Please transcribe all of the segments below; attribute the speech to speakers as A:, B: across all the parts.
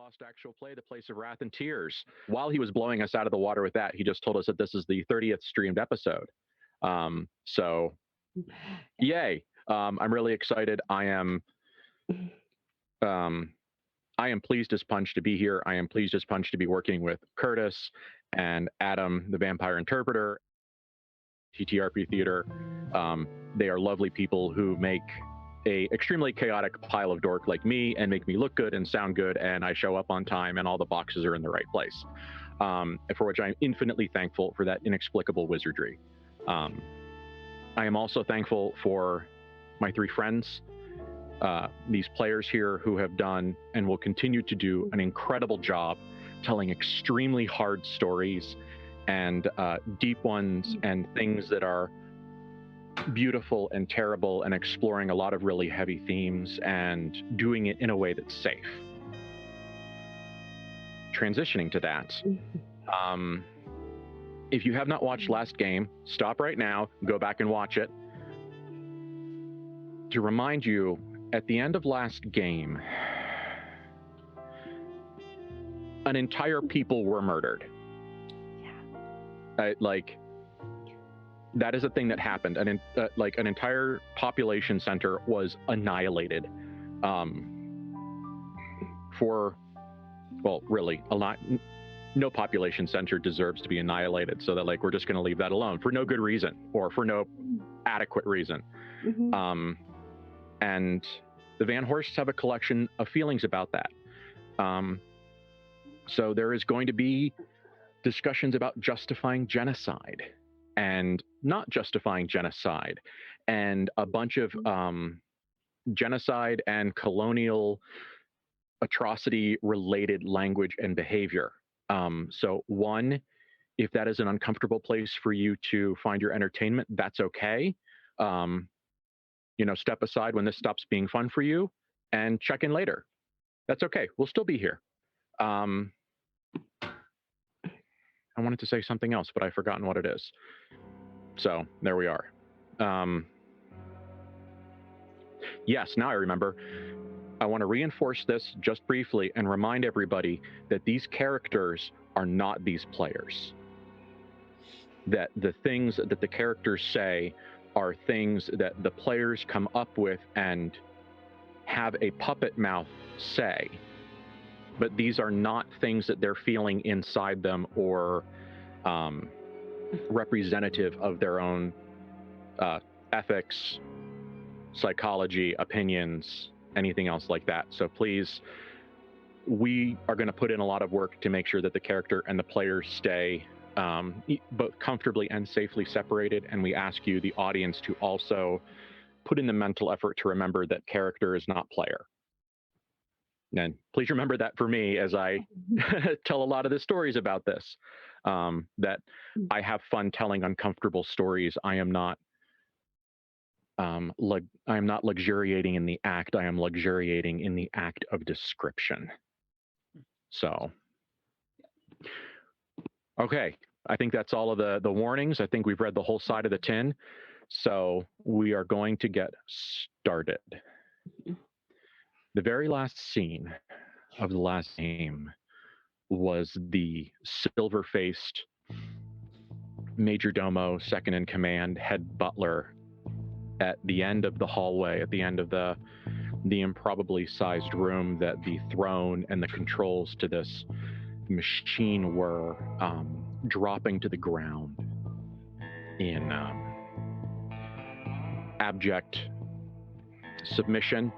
A: Lost actual play, The Place of Wrath and Tears. While he was blowing us out of the water with that, he just told us that this is the 30th streamed episode. So, yay! I'm really excited. I am pleased as punch to be here. I am pleased as punch to be working with Curtis and Adam, the vampire interpreter, TTRP Theater. They are lovely people who make a extremely chaotic pile of dork like me and make me look good and sound good, and I show up on time and all the boxes are in the right place, for which I'm infinitely thankful for that inexplicable wizardry. I am also thankful for my three friends, these players here who have done and will continue to do an incredible job telling extremely hard stories and deep ones and things that are beautiful and terrible and exploring a lot of really heavy themes and doing it in a way that's safe. Transitioning to that, if you have not watched last game, stop right now, go back and watch it. To remind you, at the end of last game, an entire people were murdered. That is a thing that happened. An entire population center was annihilated. Really, no population center deserves to be annihilated. So that we're just going to leave that alone for no good reason or for no adequate reason. And the Van Horsts have a collection of feelings about that. So there is going to be discussions about justifying genocide and not justifying genocide, and a bunch of genocide and colonial atrocity related language and behavior. So one, if that is an uncomfortable place for you to find your entertainment, that's okay. Step aside when this stops being fun for you and check in later. That's okay. We'll still be here. I wanted to say something else, but I've forgotten what it is. So there we are. Yes, now I remember. I want to reinforce this just briefly and remind everybody that these characters are not these players. That the things that the characters say are things that the players come up with and have a puppet mouth say. But these are not things that they're feeling inside them or representative of their own ethics, psychology, opinions, anything else like that. So please, we are going to put in a lot of work to make sure that the character and the players stay both comfortably and safely separated. And we ask you, the audience, to also put in the mental effort to remember that character is not player. And please remember that for me as I tell a lot of the stories about this, that I have fun telling uncomfortable stories. I am not luxuriating in the act. I am luxuriating in the act of description. So, okay. I think that's all of the warnings. I think we've read the whole side of the tin. So we are going to get started. The very last scene of the last game was the silver-faced major domo, second in command, head butler at the end of the hallway, at the end of the improbably sized room that the throne and the controls to this machine were dropping to the ground in abject submission,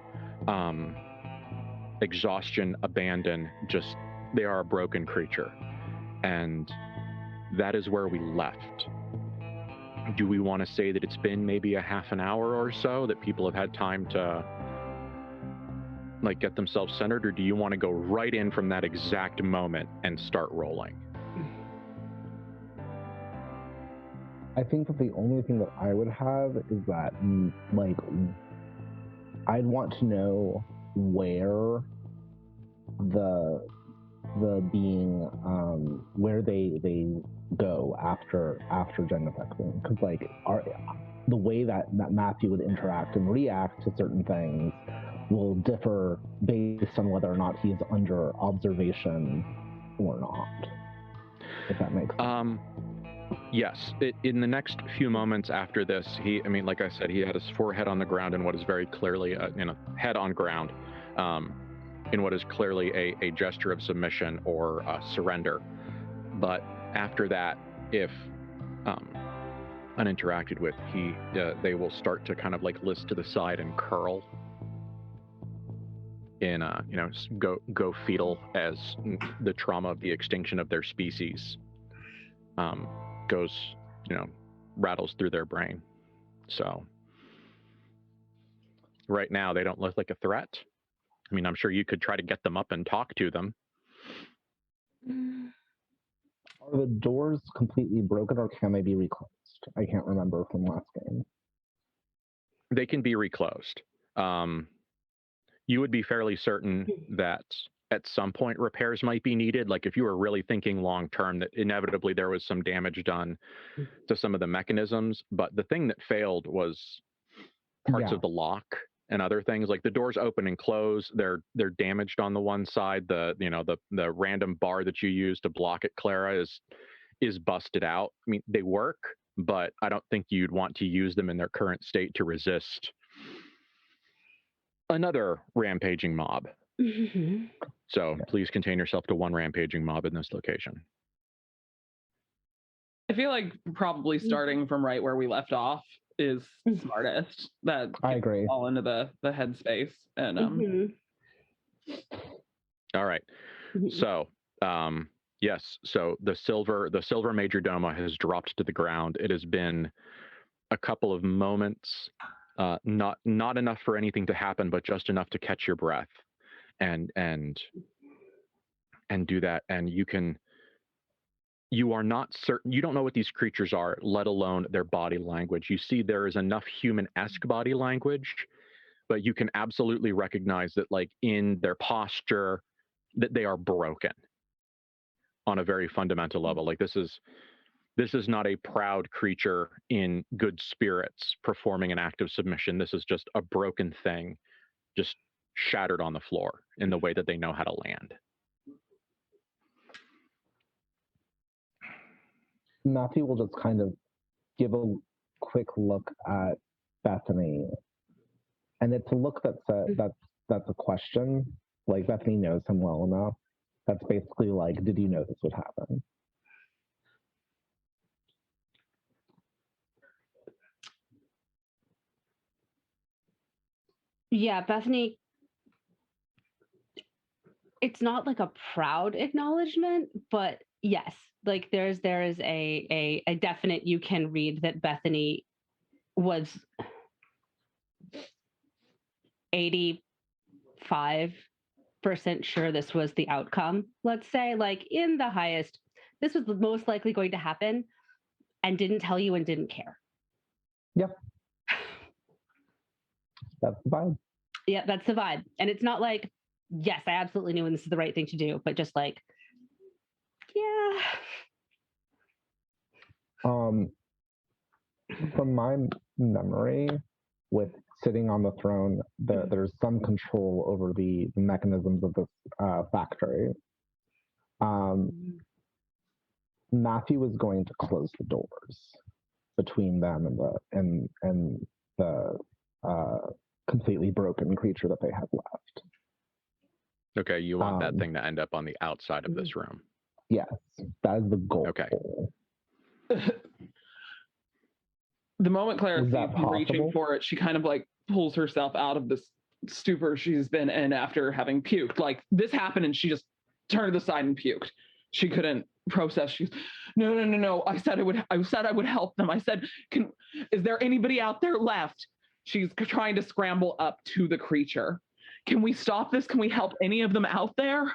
A: exhaustion, abandon. Just, they are a broken creature. And that is where we left. Do we want to say that it's been maybe a half an hour or so that people have had time to get themselves centered, or do you want to go right in from that exact moment and start rolling?
B: I think that the only thing that I would have is that, I'd want to know where the being, where they go after genuflecting, because the way that Matthew would interact and react to certain things will differ based on whether or not he is under observation or not, if that makes sense.
A: Yes. In the next few moments after this, like I said, he had his forehead on the ground in what is very clearly, head on ground, in what is clearly a gesture of submission or surrender. But after that, if uninteracted with, they will start to kind of like list to the side and curl in go fetal as the trauma of the extinction of their species goes, rattles through their brain. So right now they don't look like a threat. I mean, I'm sure you could try to get them up and talk to them.
B: Are the doors completely broken, or can they be reclosed? I can't remember from last game.
A: They can be reclosed. You would be fairly certain that at some point repairs might be needed. Like if you were really thinking long term, that inevitably there was some damage done to some of the mechanisms. But the thing that failed was parts of the lock and other things. Like the doors open and close. They're damaged on the one side. The random bar that you use to block it, Clara, is busted out. I mean, they work, but I don't think you'd want to use them in their current state to resist another rampaging mob. So please contain yourself to one rampaging mob in this location.
C: I feel like probably starting from right where we left off is smartest. That
B: I agree.
C: All into the headspace and
A: All right. So yes. So the silver majordomo has dropped to the ground. It has been a couple of moments. Not enough for anything to happen, but just enough to catch your breath and do that. And you are not certain, you don't know what these creatures are, let alone their body language. You see there is enough human-esque body language, but you can absolutely recognize that, like, in their posture, that they are broken on a very fundamental level. Like this is not a proud creature in good spirits performing an act of submission. This is just a broken thing, just shattered on the floor in the way that they know how to land.
B: Matthew will just kind of give a quick look at Bethany, and it's a look that's a question. Like Bethany knows him well enough. That's basically like, did you know this would happen?
D: Yeah, Bethany, it's not like a proud acknowledgement, but yes, like there is a definite, you can read that Bethany was 85% sure this was the outcome. Let's say, like, in the highest, this was most likely going to happen, and didn't tell you and didn't care.
B: Yep. That's the vibe.
D: Yeah, that's the vibe. And it's not like, yes, I absolutely knew and this is the right thing to do, but just like, yeah.
B: From my memory, with sitting on the throne, there's some control over the mechanisms of this factory. Matthew was going to close the doors between them and the completely broken creature that they have left.
A: Okay, you want that thing to end up on the outside of this room.
B: Yes, that is the goal.
A: Okay.
C: The moment Clara
B: Is
C: sees
B: that
C: you reaching
B: possible?
C: for it, she kind of like pulls herself out of this stupor she's been in after having puked. Like this happened and she just turned to the side and puked. She couldn't process. She's no. I said I would help them. I said, is there anybody out there left? She's trying to scramble up to the creature. Can we stop this? Can we help any of them out there?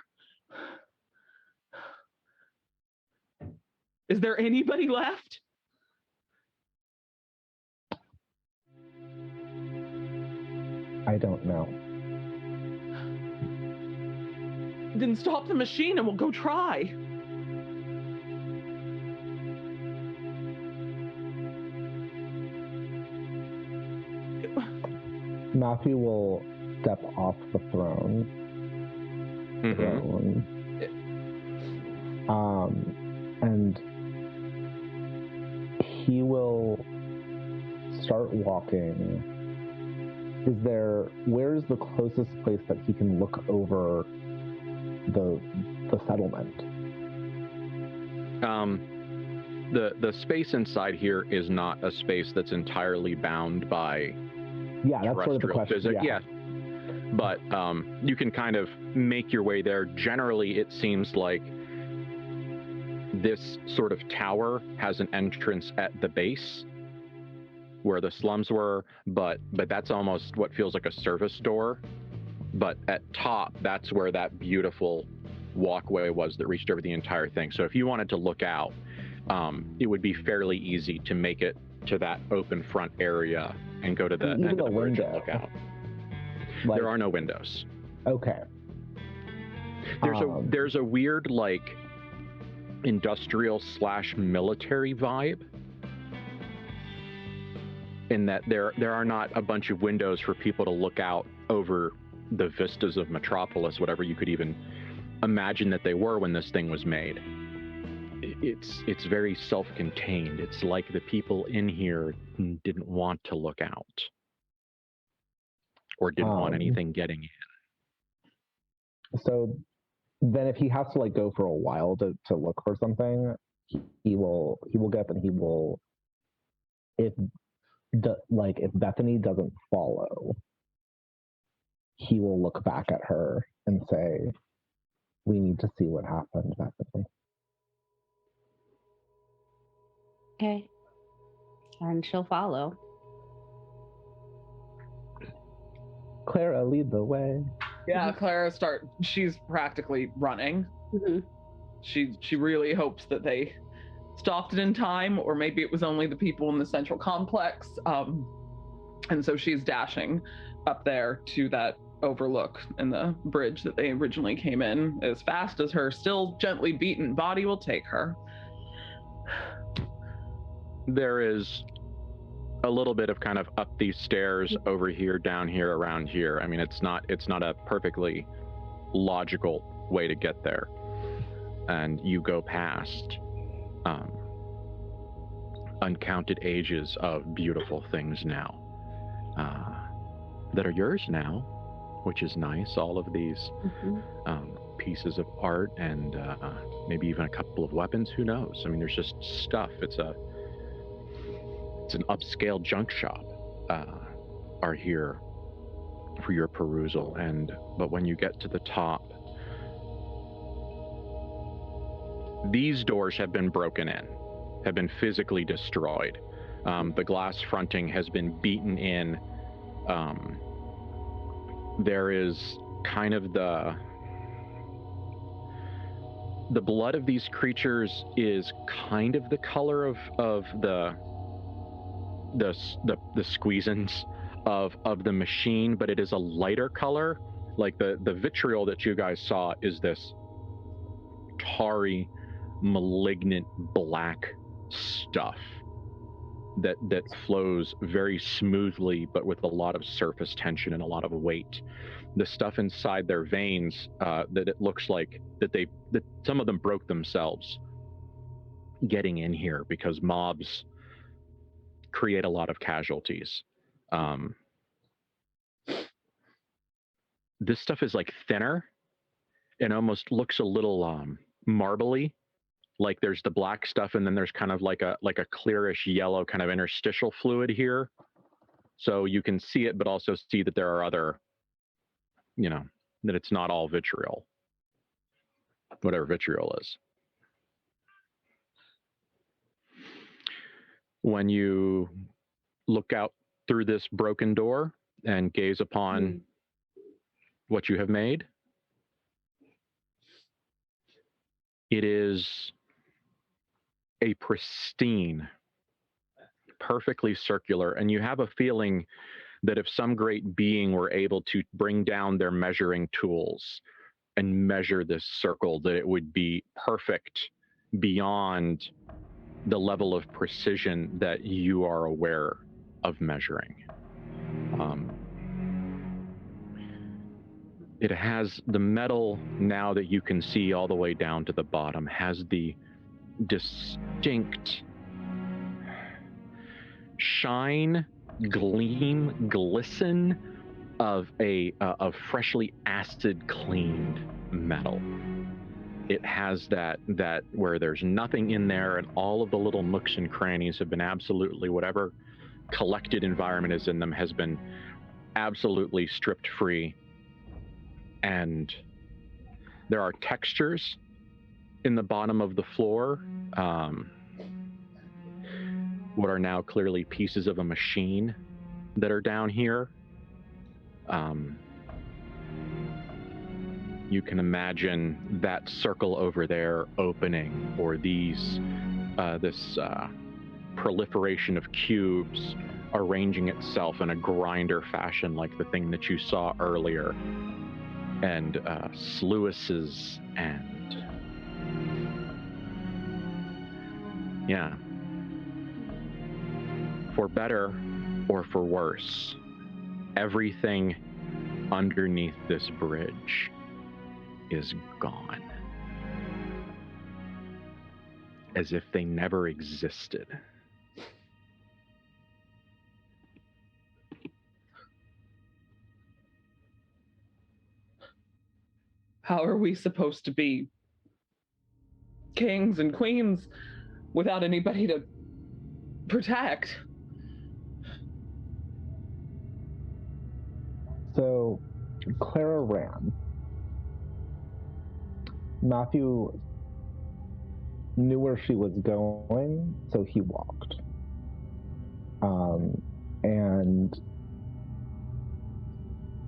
C: Is there anybody left?
B: I don't know.
C: Then stop the machine and we'll go try.
B: Matthew will step off the throne.
A: Mm-hmm.
B: And he will start walking. Where's the closest place that he can look over the settlement?
A: The space inside here is not a space that's entirely bound by
B: that's sort of the question.
A: physics. Yeah. But you can kind of make your way there. Generally, it seems like this sort of tower has an entrance at the base where the slums were, but that's almost what feels like a service door. But at top, that's where that beautiful walkway was that reached over the entire thing. So if you wanted to look out, it would be fairly easy to make it to that open front area and go to the end of the bridge and look out. There are no windows.
B: Okay.
A: There's a weird like industrial/military vibe in that there are not a bunch of windows for people to look out over the vistas of Metropolis, whatever you could even imagine that they were when this thing was made. It's very self-contained. It's like the people in here didn't want to look out or didn't want anything getting in.
B: So then if he has to like go for a while to look for something, he will get up and he will, if Bethany doesn't follow, he will look back at her and say, "We need to see what happened, Bethany."
D: Okay. And she'll follow.
B: Clara, lead the way.
C: Yeah, Clara she's practically running.
D: Mm-hmm.
C: She really hopes that they stopped it in time, or maybe it was only the people in the central complex. And so she's dashing up there to that overlook and the bridge that they originally came in as fast as her still gently beaten body will take her.
A: There is a little bit of kind of up these stairs, over here, down here, around here. I mean, it's not a perfectly logical way to get there. And you go past uncounted ages of beautiful things now that are yours now, which is nice. All of these pieces of art and maybe even a couple of weapons. Who knows? I mean, there's just stuff. It's an upscale junk shop are here for your perusal. But when you get to the top, these doors have been broken in, have been physically destroyed. The glass fronting has been beaten in. There is kind of the blood of these creatures is kind of the color of the squeezins of the machine, but it is a lighter color. Like the vitriol that you guys saw is this tarry, malignant black stuff that flows very smoothly, but with a lot of surface tension and a lot of weight. The stuff inside their veins, that it looks like that some of them broke themselves getting in here because mobs create a lot of casualties. This stuff is like thinner and almost looks a little marbly. Like there's the black stuff and then there's kind of like a clearish yellow kind of interstitial fluid here. So you can see it, but also see that there are other, that it's not all vitriol, whatever vitriol is. When you look out through this broken door and gaze upon what you have made, it is a pristine, perfectly circular, and you have a feeling that if some great being were able to bring down their measuring tools and measure this circle, that it would be perfect beyond the level of precision that you are aware of measuring. It has the metal, now that you can see all the way down to the bottom, has the distinct shine, gleam, glisten of of freshly acid cleaned metal. It has that where there's nothing in there, and all of the little nooks and crannies have been absolutely, whatever collected environment is in them has been absolutely stripped free. And there are textures in the bottom of the floor, what are now clearly pieces of a machine that are down here. You can imagine that circle over there opening, or this proliferation of cubes arranging itself in a grinder fashion like the thing that you saw earlier, and sluices, and yeah, for better or for worse, everything underneath this bridge is gone, as if they never existed.
C: How are we supposed to be kings and queens without anybody to protect?
B: So Clara ran. Matthew knew where she was going, so he walked. And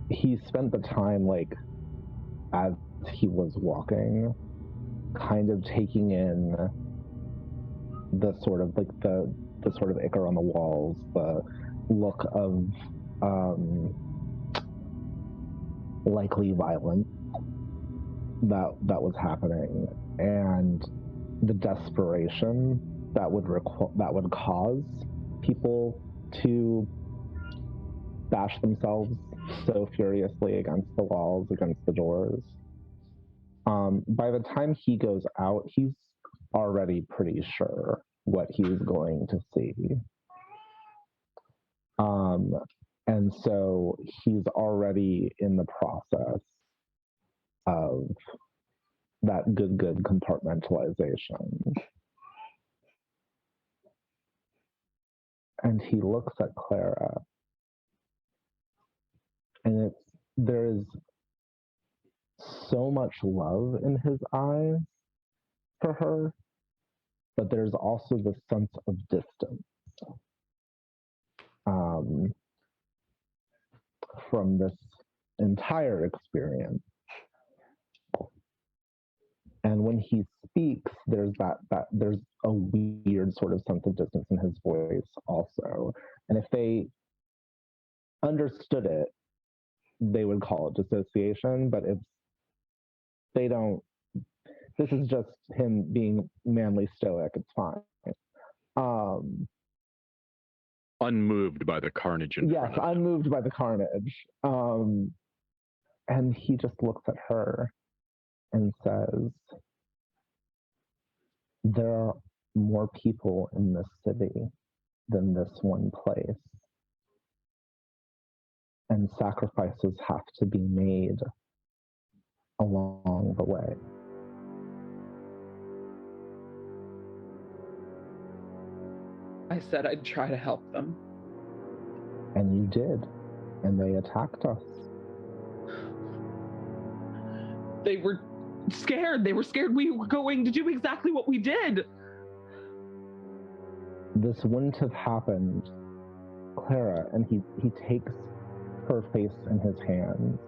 B: he spent the time, like, as he was walking, kind of taking in the sort of, like, the sort of ichor on the walls, the look of likely violence that was happening, and the desperation that would cause people to bash themselves so furiously against the walls, against the doors. By the time he goes out, he's already pretty sure what he's going to see. And so he's already in the process of that good compartmentalization. And he looks at Clara, and there is so much love in his eyes for her, but there's also this sense of distance from this entire experience. And when he speaks, there's there's a weird sort of sense of distance in his voice also. And if they understood it, they would call it dissociation, but if they don't, this is just him being manly stoic, it's fine.
A: Unmoved by the carnage in front of him.
B: Unmoved by the carnage. And he just looks at her and says, there are more people in this city than this one place. And sacrifices have to be made along the way.
C: I said I'd try to help them.
B: And you did. And they attacked us.
C: They were scared. They were scared we were going to do exactly what we did.
B: This wouldn't have happened, Clara. And he takes her face in his hands,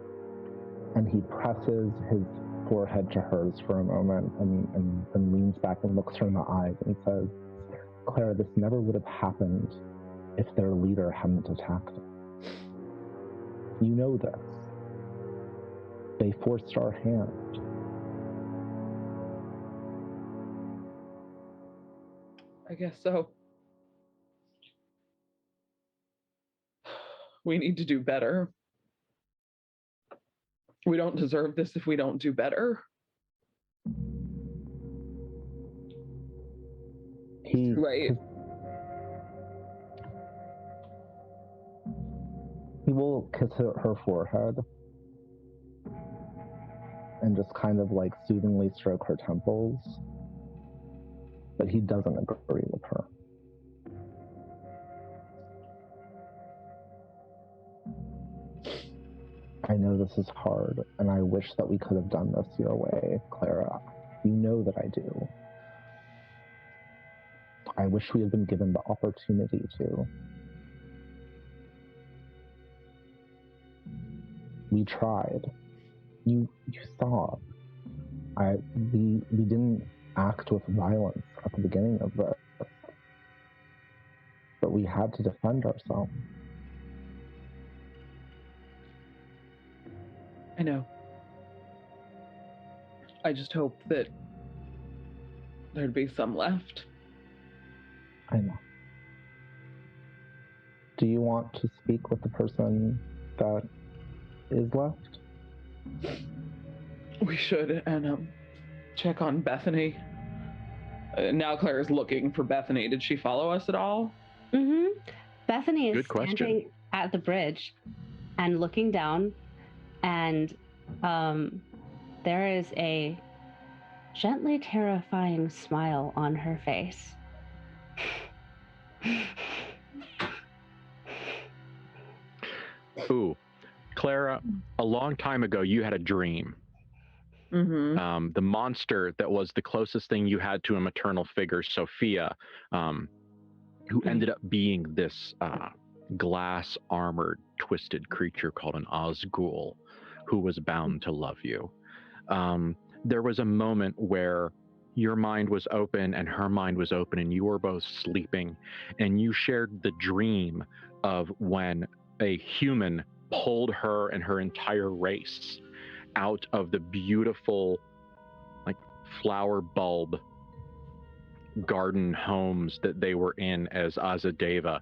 B: and he presses his forehead to hers for a moment, and leans back and looks her in the eyes and says, Clara, this never would have happened if their leader hadn't attacked us. You know this. They forced our hand.
C: I guess so. We need to do better. We don't deserve this if we don't do better.
B: He will kiss her forehead and just kind of like soothingly stroke her temples, but he doesn't agree with her. I know this is hard, and I wish that we could have done this your way, Clara. You know that I do. I wish we had been given the opportunity to. We tried. You saw. We didn't act with violence at the beginning of this, but we had to defend ourselves.
C: I know. I just hope that there'd be some left.
B: I know. Do you want to speak with the person that is left?
C: We should, and check on Bethany. Now Claire's looking for Bethany. Did she follow us at all?
D: Mm-hmm. Bethany is
A: Good question.
D: standing at the bridge and looking down, and there is a gently terrifying smile on her face.
A: Ooh, Clara, a long time ago, you had a dream.
C: Mm-hmm.
A: The monster that was the closest thing you had to a maternal figure, Sophia, who ended up being this glass-armored, twisted creature called an Osgul, who was bound to love you. There was a moment where your mind was open and her mind was open, and you were both sleeping, and you shared the dream of when a human pulled her and her entire race out of the beautiful, like, flower bulb garden homes that they were in as Azadeva,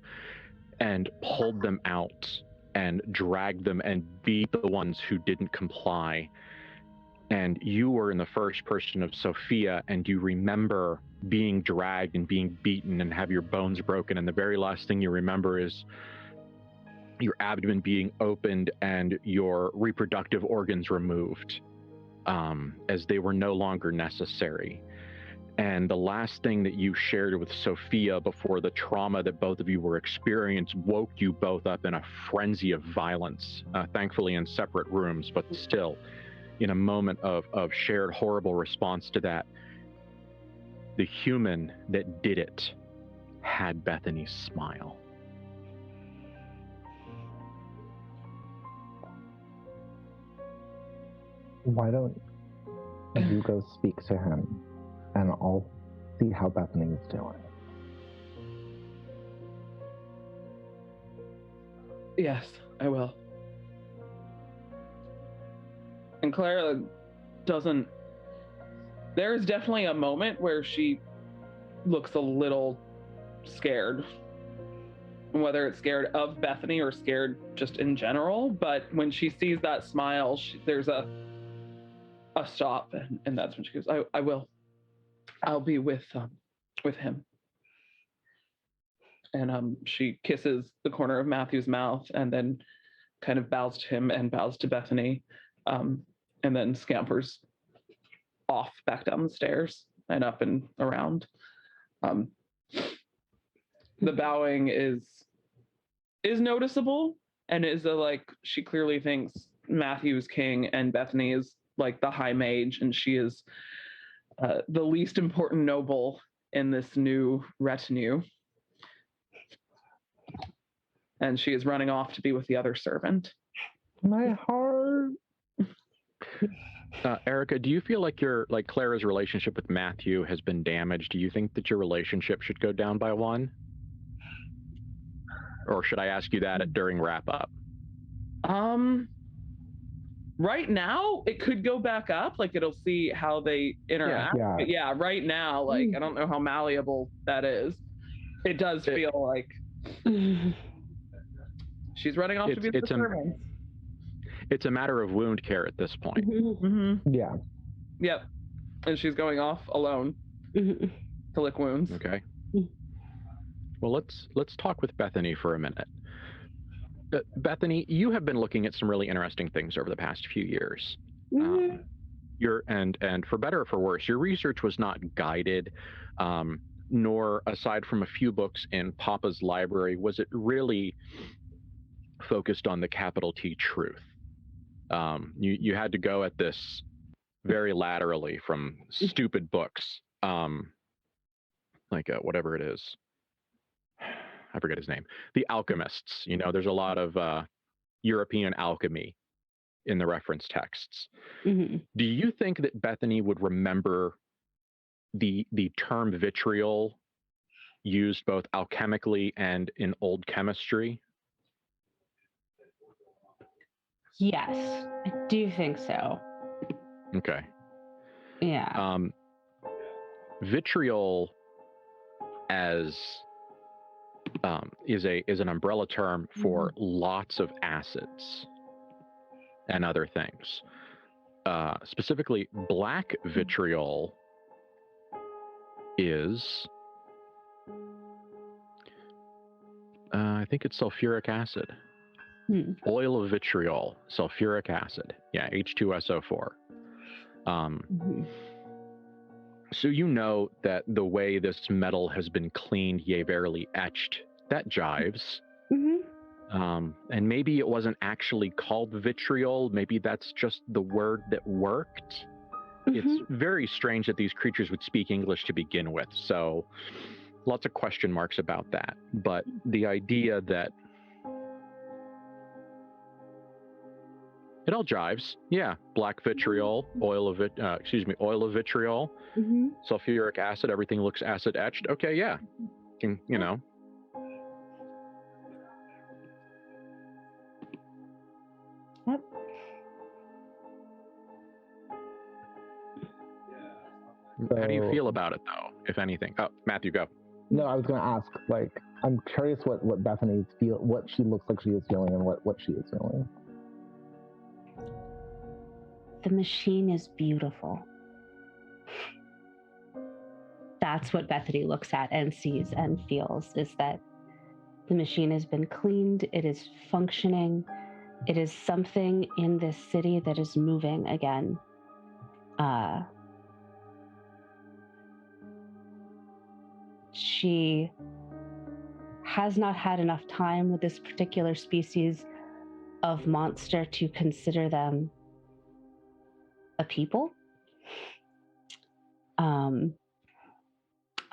A: and pulled them out and dragged them and beat the ones who didn't comply. And you were in the first person of Sophia, and you remember being dragged and being beaten and have your bones broken, and the very last thing you remember is your abdomen being opened and your reproductive organs removed, as they were no longer necessary. And the last thing that you shared with Sophia before the trauma that both of you were experiencing woke you both up in a frenzy of violence, thankfully in separate rooms, but still in a moment of shared horrible response to that. The human that did it had Bethany's smile.
B: Why don't you go speak to him, and I'll see how Bethany is doing.
C: Yes, I will. And Clara doesn't... There's definitely a moment where she looks a little scared. Whether it's scared of Bethany or scared just in general, but when she sees that smile, there's a stop, and that's when she goes, I will. I'll be with him. And she kisses the corner of Matthew's mouth and then kind of bows to him and bows to Bethany, and then scampers off back down the stairs and up and around. The bowing is noticeable, and is she clearly thinks Matthew's king and Bethany is like the high mage, and she is the least important noble in this new retinue. And she is running off to be with the other servant.
B: My heart.
A: Erica, do you feel like Clara's relationship with Matthew has been damaged? Do you think that your relationship should go down by one? Or should I ask you that during wrap up?
C: Right now, it could go back up. It'll see how they interact.
B: Yeah.
C: But yeah, right now, I don't know how malleable that is. It does feel like she's running off to be the servant.
A: it's a matter of wound care at this point.
B: Yeah.
C: Yep. And she's going off alone to lick wounds.
A: Okay. Well, let's talk with Bethany for a minute. Bethany, you have been looking at some really interesting things over the past few years. And for better or for worse, your research was not guided, nor aside from a few books in Papa's library, was it really focused on the capital T truth. You had to go at this very laterally from stupid books, like whatever it is. I forget his name. The Alchemists. You know, there's a lot of European alchemy in the reference texts. Do you think that Bethany would remember the term vitriol used both alchemically and in old chemistry?
D: Yes, I do think so.
A: Okay.
D: Yeah.
A: Vitriol as is an umbrella term for lots of acids and other things. Specifically, black vitriol is, I think it's sulfuric acid. Oil of vitriol, sulfuric acid. Yeah, H2SO4. So you know that the way this metal has been cleaned, yea, verily etched, that jives. And maybe it wasn't actually called vitriol. Maybe that's just the word that worked. It's very strange that these creatures would speak English to begin with. So lots of question marks about that. But the idea that it all jives. Yeah, black vitriol, oil of vitriol, sulfuric acid. Everything looks acid etched. Okay, yeah, you know.
D: Yep.
A: How do you feel about it, though, if anything? Oh, Matthew, go.
B: No, I was going to ask. Like, I'm curious what Bethany's what she looks like she is feeling, and what she is feeling.
D: The machine is beautiful. That's what Bethany looks at and sees and feels, is that the machine has been cleaned, it is functioning, it is something in this city that is moving again. She has not had enough time with this particular species of monster to consider them a people.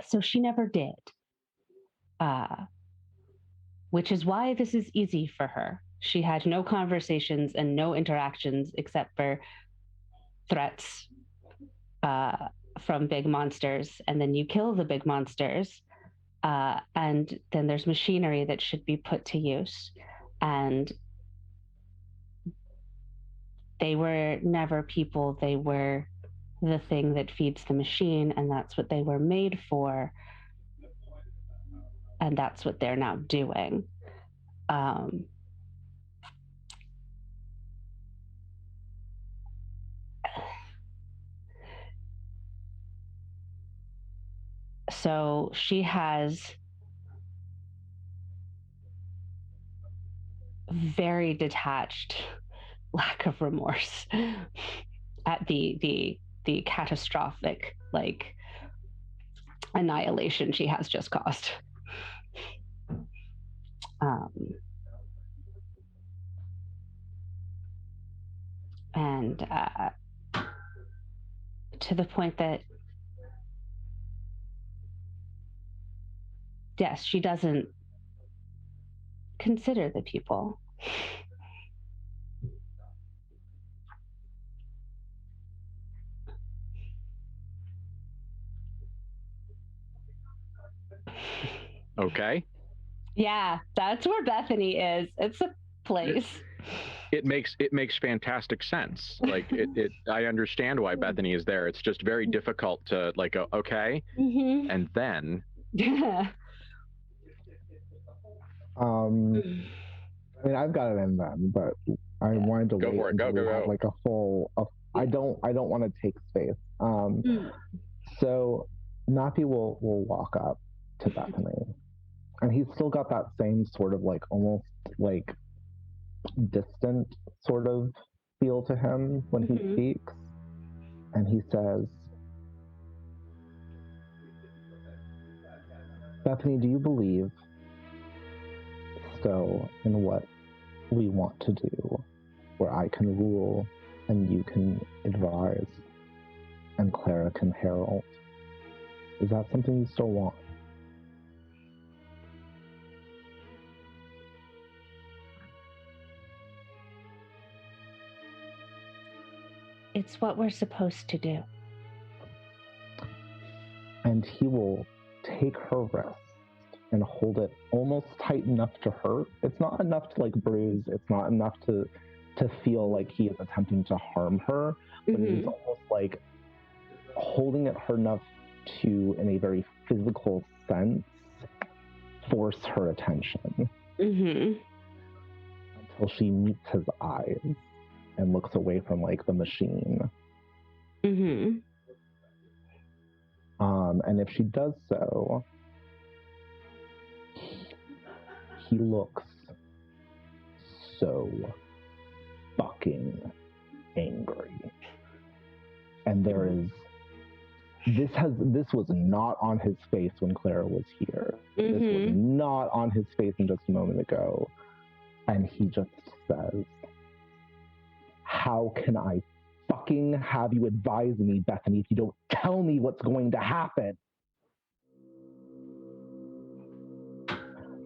D: So she never did. Which is why this is easy for her. She had no conversations and no interactions except for threats from big monsters. And then you kill the big monsters. And then there's machinery that should be put to use. And they were never people. They were the thing that feeds the machine, and that's what they were made for. And that's what they're now doing. So she has very detached lack of remorse at the catastrophic, like, annihilation she has just caused. And to the point that, yes, she doesn't consider the people.
A: Okay.
D: Yeah, that's where Bethany is. It's a place.
A: It makes fantastic sense. Like I understand why Bethany is there. It's just very difficult to like go, okay, and then.
B: I mean, I've got it in them, but I wanted to
A: Go
B: wait
A: for it. Go,
B: until
A: go,
B: we had
A: go.
B: like a full. I don't want to take space. So Matthew will walk up to Bethany, and he's still got that same sort of like almost like distant sort of feel to him when he speaks, and he says, Bethany, do you believe still in what we want to do, where I can rule and you can advise and Clara can herald? Is that something you still want?
D: It's what we're supposed to do.
B: And he will take her wrist and hold it almost tight enough to hurt. It's not enough to like bruise. It's not enough to feel like he is attempting to harm her, but it is almost like holding it hard enough to, in a very physical sense, force her attention until she meets his eyes and looks away from like the machine. And if she does so, he looks so fucking angry. And there is this was not on his face when Clara was here. This was not on his face just a moment ago. And he just says, how can I fucking have you advise me, Bethany, if you don't tell me what's going to happen?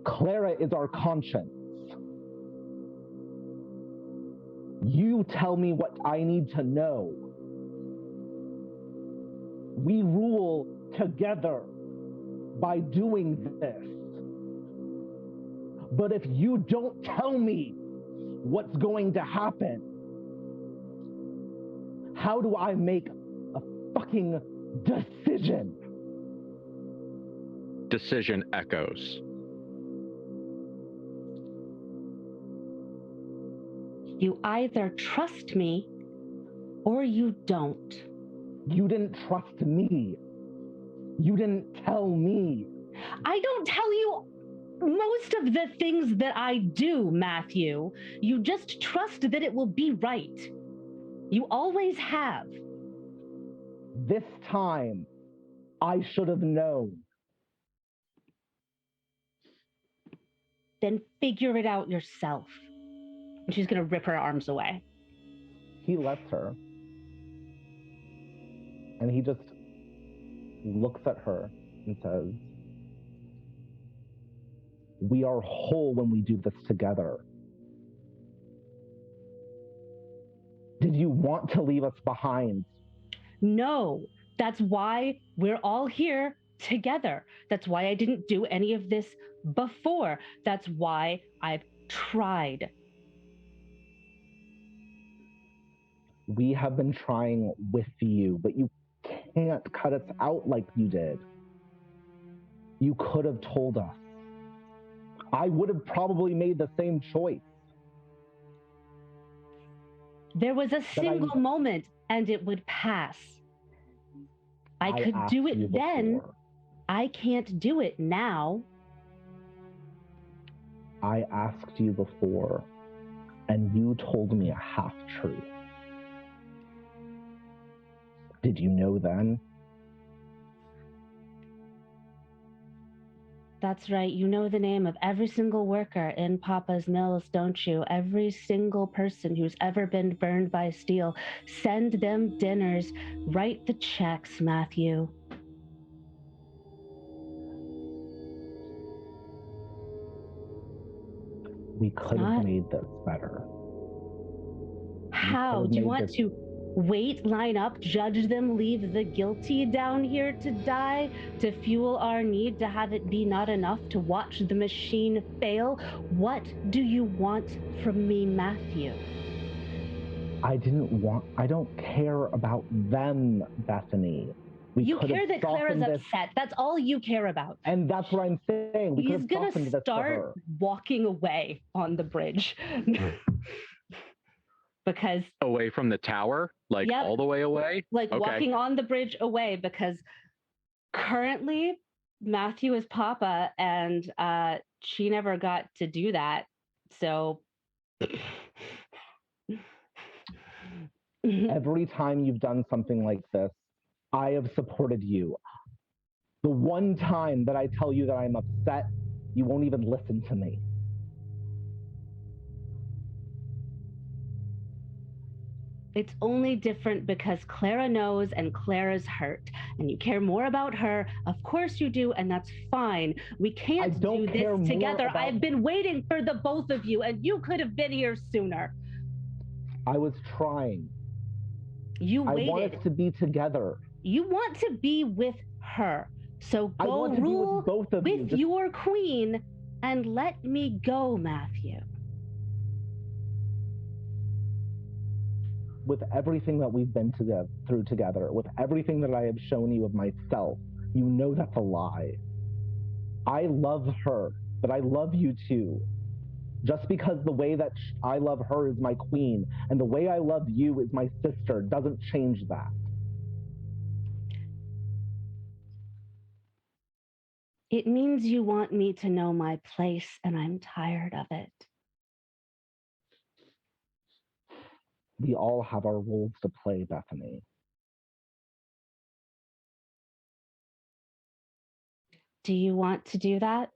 B: Clara is our conscience. You tell me what I need to know. We rule together by doing this. But if you don't tell me what's going to happen, how do I make a fucking decision?
A: Decision echoes.
D: You either trust me or you don't.
B: You didn't trust me. You didn't tell me.
D: I don't tell you most of the things that I do, Matthew. You just trust that it will be right. You always have.
B: This time, I should have known.
D: Then figure it out yourself. And she's going to rip her arms away.
B: He lets her. And he just looks at her and says, we are whole when we do this together. Did you want to leave us behind?
D: No, that's why we're all here together. That's why I didn't do any of this before. That's why I've tried.
B: We have been trying with you, but you can't cut us out like you did. You could have told us. I would have probably made the same choice.
D: There was a single moment and it would pass. I could do it then. I can't do it now.
B: I asked you before, and you told me a half-truth. Did you know then?
D: That's right. You know the name of every single worker in Papa's Mills, don't you? Every single person who's ever been burned by steel. Send them dinners. Write the checks, Matthew.
B: We could have made this better.
D: How? Do you want to wait, line up, judge them, leave the guilty down here to die, to fuel our need to have it be not enough to watch the machine fail? What do you want from me, Matthew?
B: I don't care about them, Bethany.
D: You care that Clara's upset. That's all you care about.
B: And that's what I'm saying.
D: He's going to start walking away on the bridge. because
A: away from the tower, like
D: Yep.
A: all the way away.
D: like
A: Okay.
D: walking on the bridge away, because currently Matthew is Papa, and she never got to do that. So
B: Every time you've done something like this, I have supported you. The one time that I tell you that I'm upset, you won't even listen to me.
D: it's only different because Clara knows and Clara's hurt, and you care more about her. Of course you do, and that's fine. We can't do this together. I've been waiting for the both of you, and you could have been here sooner.
B: I was trying.
D: You waited.
B: I want us to be together.
D: You want to be with her. So
B: I
D: go
B: want to
D: rule
B: be with both of you.
D: with your queen and let me go, Matthew.
B: With everything that we've been through together, with everything that I have shown you of myself, you know that's a lie. I love her, but I love you too. Just because the way that I love her is my queen, and the way I love you is my sister, doesn't change that.
D: It means you want me to know my place, and I'm tired of it.
B: We all have our roles to play, Bethany.
D: Do you want to do that?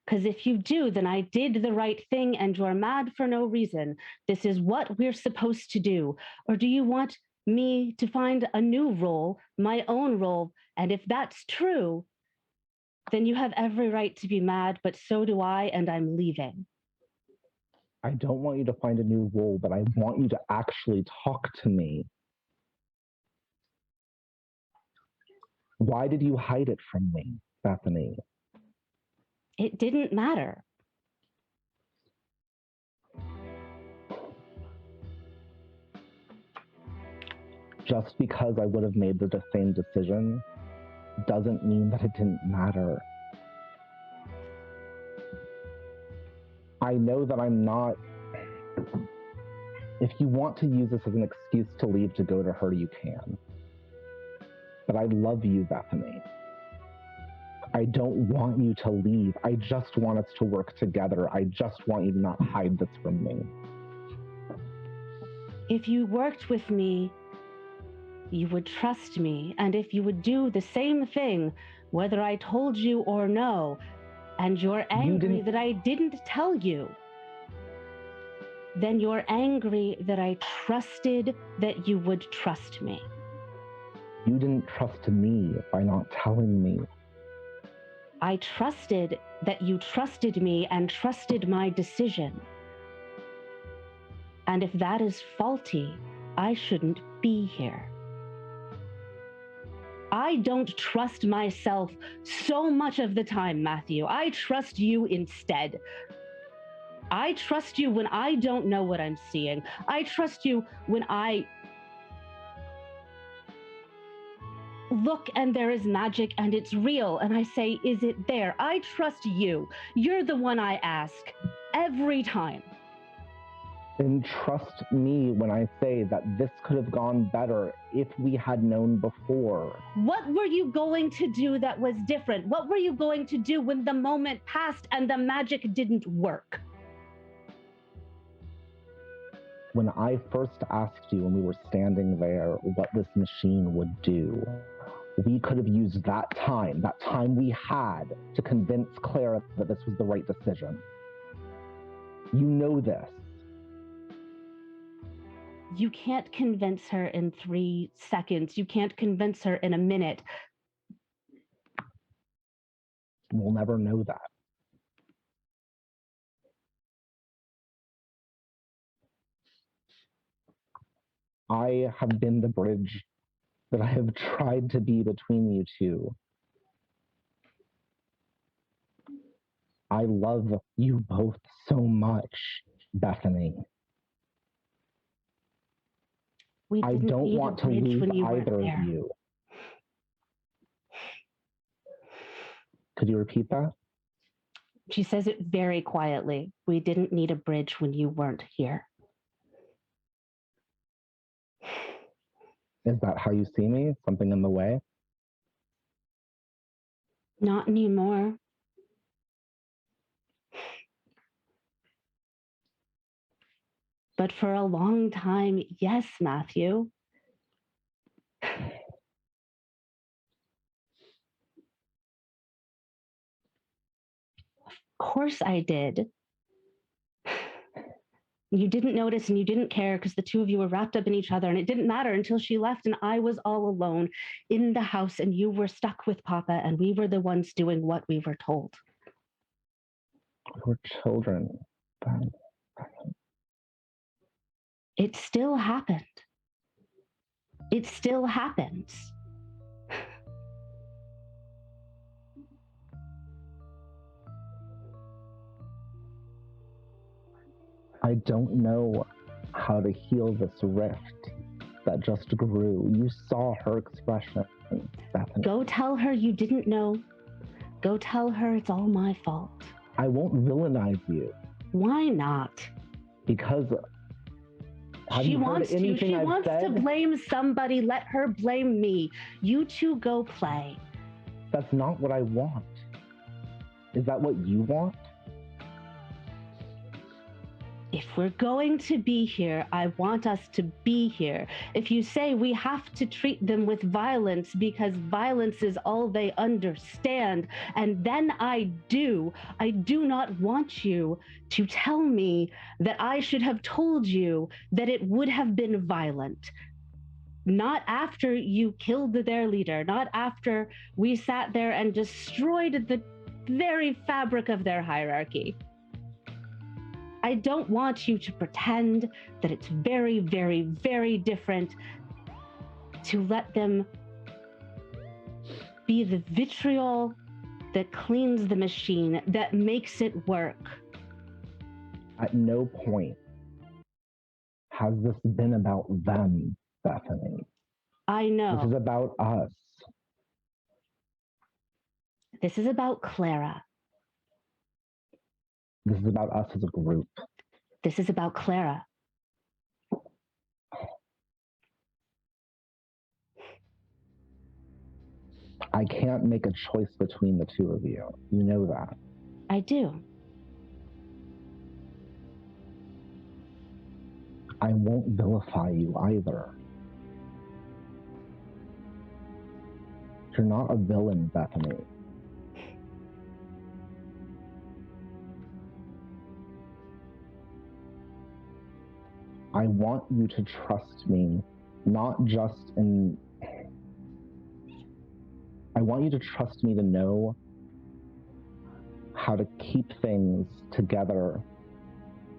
D: Because if you do, then I did the right thing and you're mad for no reason. This is what we're supposed to do. Or do you want me to find a new role, my own role? And if that's true, then you have every right to be mad, but so do I, and I'm leaving.
B: I don't want you to find a new role, but I want you to actually talk to me. Why did you hide it from me, Bethany?
D: It didn't matter.
B: Just because I would have made the same decision doesn't mean that it didn't matter. I know that I'm not... If you want to use this as an excuse to leave to go to her, you can. But I love you, Bethany. I don't want you to leave. I just want us to work together. I just want you to not hide this from me.
D: If you worked with me, you would trust me. And if you would do the same thing, whether I told you or no, and you're angry that I didn't tell you, then you're angry that I trusted that you would trust me.
B: You didn't trust me by not telling me.
D: I trusted that you trusted me and trusted my decision. And if that is faulty, I shouldn't be here. I don't trust myself so much of the time, Matthew. I trust you instead. I trust you when I don't know what I'm seeing. I trust you when I look and there is magic and it's real and I say, is it there? I trust you. You're the one I ask every time.
B: Then trust me when I say that this could have gone better if we had known before.
D: What were you going to do that was different? What were you going to do when the moment passed and the magic didn't work?
B: When I first asked you when we were standing there what this machine would do, we could have used that time we had to convince Clara that this was the right decision. You know this.
D: You can't convince her in 3 seconds. You can't convince her in a minute.
B: We'll never know that. I have been the bridge that I have tried to be between you two. I love you both so much, Bethany. I don't want to lose either of you. Could you repeat that?
D: She says it very quietly. We didn't need a bridge when you weren't here.
B: Is that how you see me? Something in the way?
D: Not anymore. But for a long time, yes, Matthew. Of course I did. You didn't notice and you didn't care because the two of you were wrapped up in each other, and it didn't matter until she left and I was all alone in the house and you were stuck with Papa and we were the ones doing what we were told.
B: We were children then.
D: It still happened. It still happens.
B: I don't know how to heal this rift that just grew. You saw her expression, Bethany.
D: Go tell her you didn't know. Go tell her it's all my fault.
B: I won't villainize you.
D: Why not?
B: Because
D: She wants to. She
B: I've
D: wants
B: said?
D: to blame somebody. Let her blame me. You two go play.
B: That's not what I want. Is that what you want?
D: If we're going to be here, I want us to be here. If you say we have to treat them with violence because violence is all they understand, and then I do not want you to tell me that I should have told you that it would have been violent. Not after you killed their leader, not after we sat there and destroyed the very fabric of their hierarchy. I don't want you to pretend that it's very, very, very different, to let them be the vitriol that cleans the machine, that makes it work.
B: At no point has this been about them, Bethany.
D: I know.
B: This is about us.
D: This is about Clara.
B: This is about us as a group.
D: This is about Clara.
B: I can't make a choice between the two of you. You know that.
D: I do.
B: I won't vilify you either. You're not a villain, Bethany. I want you to trust me, not just in... I want you to trust me to know how to keep things together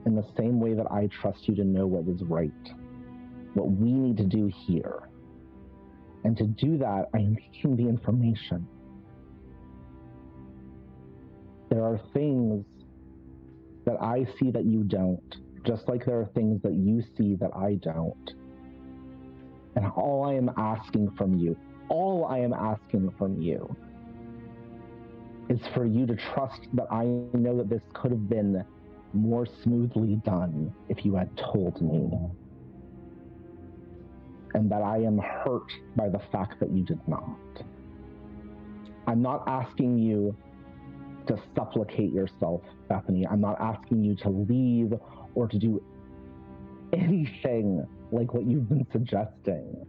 B: in the same way that I trust you to know what is right, what we need to do here. And to do that, I am taking the information. There are things that I see that you don't, just like there are things that you see that I don't. And all I am asking from you is for you to trust that I know that this could have been more smoothly done if you had told me. And that I am hurt by the fact that you did not. I'm not asking you to supplicate yourself, Bethany. I'm not asking you to leave or to do anything like what you've been suggesting.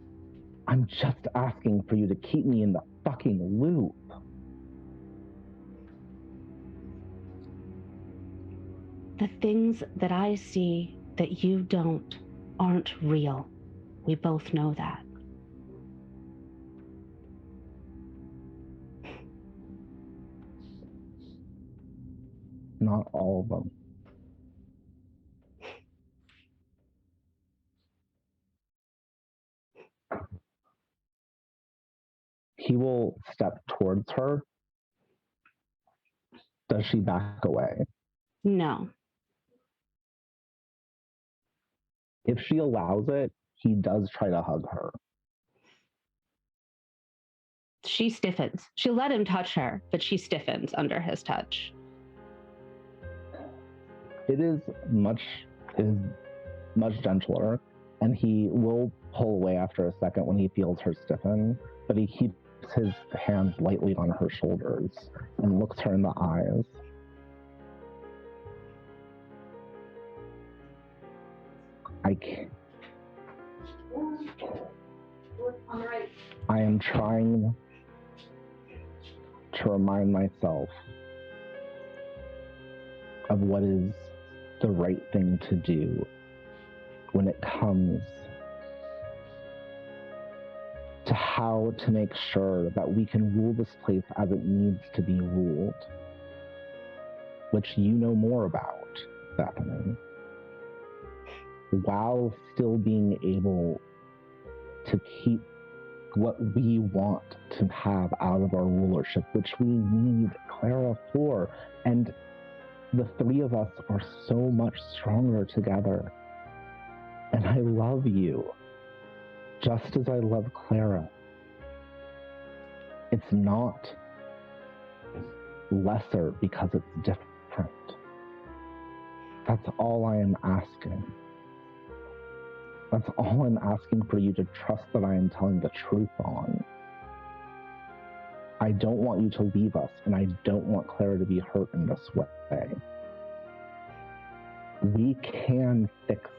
B: I'm just asking for you to keep me in the fucking loop.
D: The things that I see that you don't aren't real. We both know that.
B: Not all of them. He will step towards her. Does she back away?
D: No.
B: If she allows it, he does try to hug her.
D: She stiffens. She'll let him touch her, but she stiffens under his touch.
B: It is much gentler, and he will pull away after a second when he feels her stiffen, but he keeps his hands lightly on her shoulders and looks her in the eyes. I am trying to remind myself of what is the right thing to do when it comes to how to make sure that we can rule this place as it needs to be ruled, which you know more about, Bethany, while still being able to keep what we want to have out of our rulership, which we need Clara for. And the three of us are so much stronger together. And I love you, just as I love Clara. It's not lesser because it's different. That's all I am asking. That's all I'm asking for you to trust that I am telling the truth on. I don't want you to leave us, and I don't want Clara to be hurt in this way. We can fix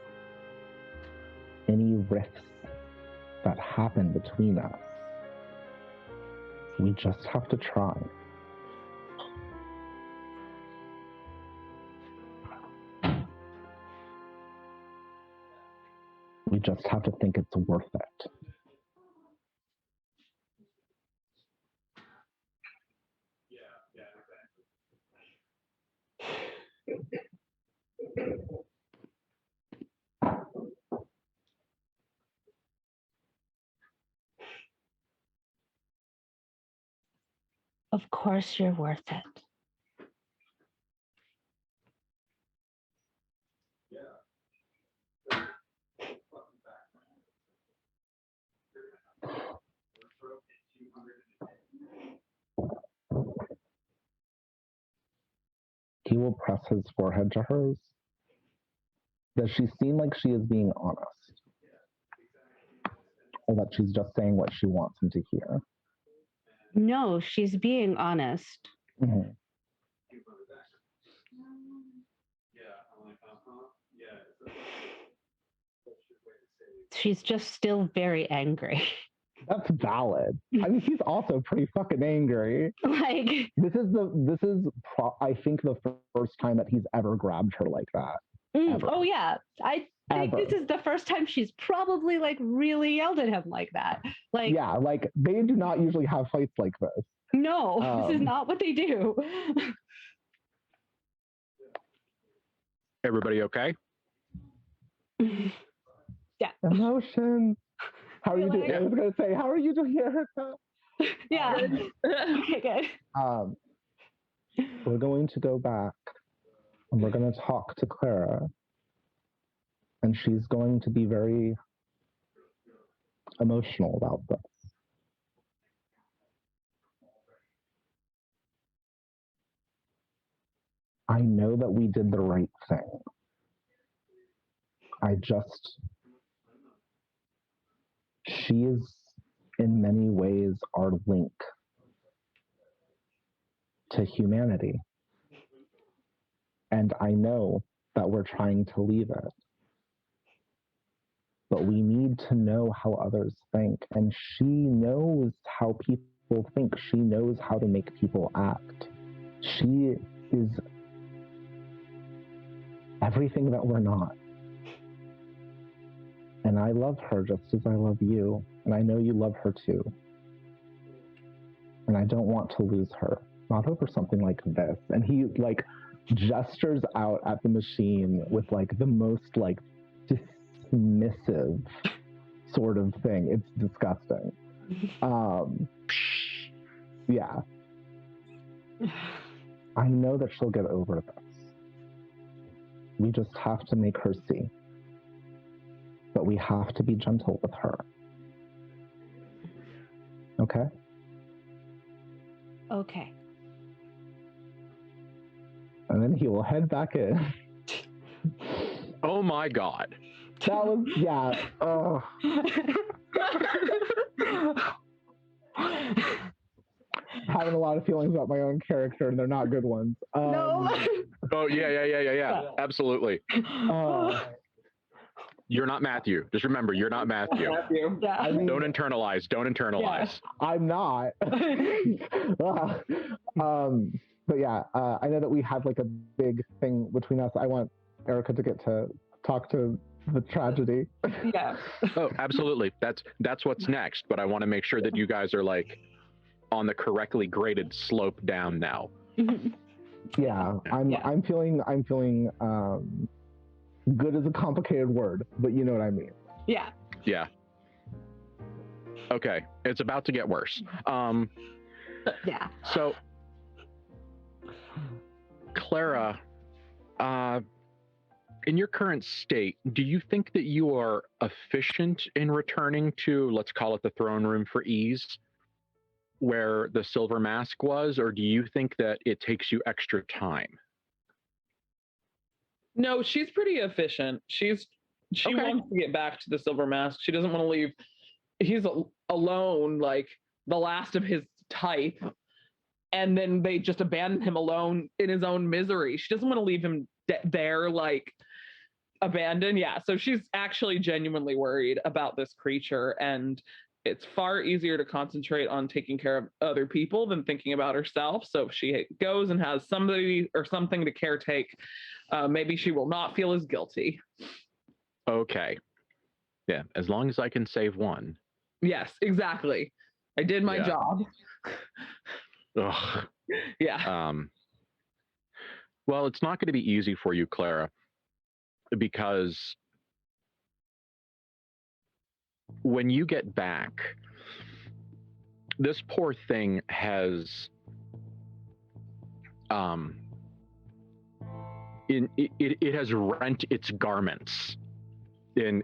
B: any rifts that happen between us. We just have to try. We just have to think it's worth it.
D: Of course you're worth it.
B: He will press his forehead to hers. Does she seem like she is being honest? Or that she's just saying what she wants him to hear?
D: No, she's being honest.
B: Mm-hmm.
D: She's just still very angry.
B: That's valid. I mean, he's also pretty fucking angry.
D: Like,
B: I think the first time that he's ever grabbed her like that.
D: Oh yeah, I think
B: Ever.
D: this is the first time she's probably like really yelled at him like that. Like,
B: Yeah, like they do not usually have fights like this.
D: No, this is not what they do.
A: Everybody okay?
D: Yeah.
B: Emotions. How are you doing?
D: Like,
B: I was gonna say, how are you doing, Erica?
D: Yeah. Okay, good.
B: We're going to go back and we're going to talk to Clara, and she's going to be very emotional about this. I know that we did the right thing. She is in many ways our link to humanity. And I know that we're trying to leave it. But we need to know how others think. And she knows how people think. She knows how to make people act. She is everything that we're not. And I love her just as I love you. And I know you love her too. And I don't want to lose her. Not over something like this. And he like gestures out at the machine with like the most like dismissive sort of thing. It's disgusting. Yeah. I know that she'll get over this. We just have to make her see. But we have to be gentle with her. Okay?
D: Okay.
B: And then he will head back in.
A: Oh my God.
B: That was, yeah. Oh, having a lot of feelings about my own character, and they're not good ones.
D: No.
A: Oh, yeah. Absolutely. You're not Matthew. Just remember, you're not Matthew.
C: Yeah.
B: I mean,
A: Don't internalize.
B: I'm not. But yeah, I know that we have like a big thing between us. I want Erica to get to talk to the tragedy.
C: Yeah.
A: Oh, absolutely. That's what's next. But I want to make sure that you guys are like on the correctly graded slope down now.
B: Yeah, I'm feeling good is a complicated word, but you know what I mean.
D: Yeah.
A: Yeah. Okay, it's about to get worse.
D: Yeah.
A: So, Clara, in your current state, do you think that you are efficient in returning to, let's call it the throne room for ease, where the silver mask was, or do you think that it takes you extra time?
C: No, she's pretty efficient. She
A: Okay.
C: wants to get back to the silver mask. She doesn't want to leave. He's alone, like the last of his type, and then they just abandon him alone in his own misery. She doesn't want to leave him there, like abandoned. Yeah, so she's actually genuinely worried about this creature, and it's far easier to concentrate on taking care of other people than thinking about herself. So if she goes and has somebody or something to caretake, maybe she will not feel as guilty.
A: Okay. Yeah, as long as I can save one.
C: Yes, exactly. I did my job.
A: Ugh.
C: Yeah.
A: Well, it's not going to be easy for you, Clara, because when you get back, this poor thing has it has rent its garments in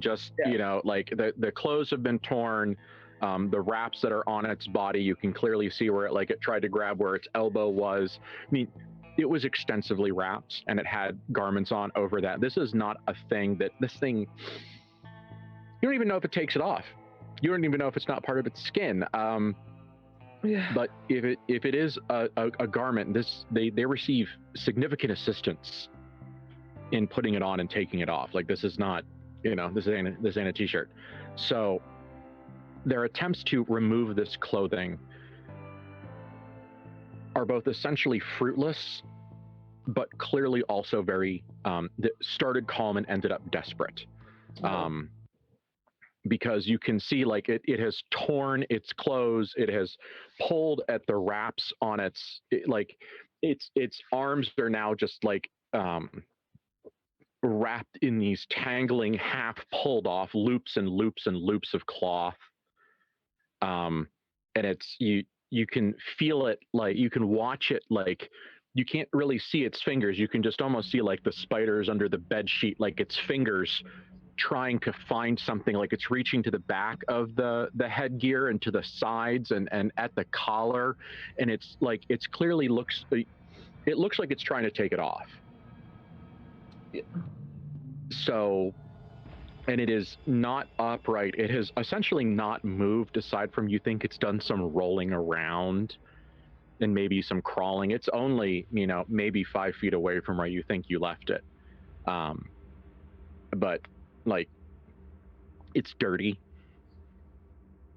A: just you know, like the clothes have been torn. The wraps that are on its body, you can clearly see where it tried to grab where its elbow was. I mean, it was extensively wrapped and it had garments on over that. This is not a thing that this thing, you don't even know if it takes it off. You don't even know if it's not part of its skin. But if it is a garment, they receive significant assistance in putting it on and taking it off. Like, this is not, this ain't a t-shirt. So their attempts to remove this clothing are both essentially fruitless, but clearly also very started calm and ended up desperate. Because you can see it has torn its clothes, it has pulled at the wraps on its arms are now just wrapped in these tangling, half pulled off loops and loops and loops of cloth. And it's you can feel it, you can watch it, you can't really see its fingers. You can just almost see the spiders under the bed sheet, its fingers trying to find something, it's reaching to the back of the headgear and to the sides and at the collar, and it's clearly looks like it's trying to take it off. So, and it is not upright. It has essentially not moved, aside from you think it's done some rolling around and maybe some crawling. It's only, maybe 5 feet away from where you think you left it. But it's dirty.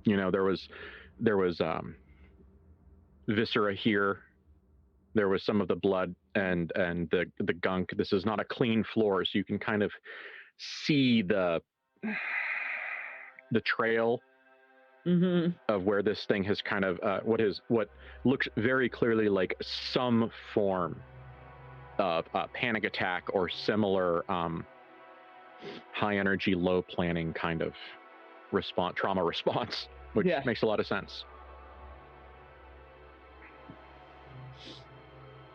A: There was viscera here. There was some of the blood and the gunk. This is not a clean floor, so you can kind of see the trail of where this thing has kind of what looks very clearly like some form of panic attack or similar high energy, low planning kind of trauma response, which makes a lot of sense.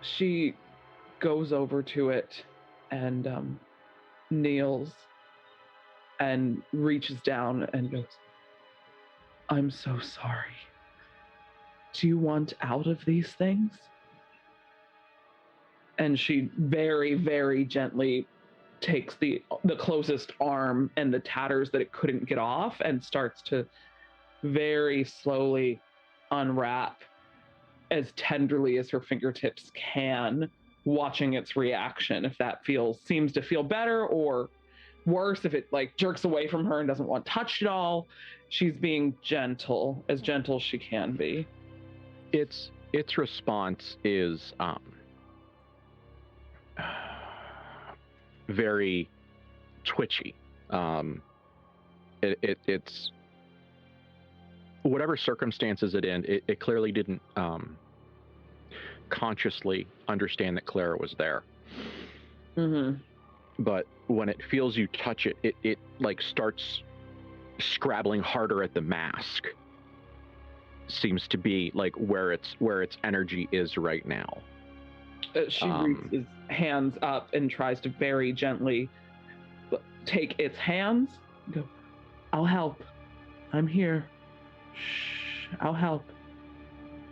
C: She goes over to it and kneels and reaches down and goes, "I'm so sorry. Do you want out of these things?" And she very, very gently takes the closest arm and the tatters that it couldn't get off and starts to very slowly unwrap as tenderly as her fingertips can, watching its reaction, if that seems to feel better or worse, if it like jerks away from her and doesn't want touched at all. She's being gentle as she can be.
A: Its response is very twitchy. It's whatever circumstances it clearly didn't consciously understand that Clara was there.
C: Mm-hmm.
A: But when it feels you touch it, it like starts scrabbling harder at the mask. Seems to be like where its energy is right now.
C: She reaches his hands up and tries to very gently take its hands. Go, I'll help. I'm here. Shh, I'll help.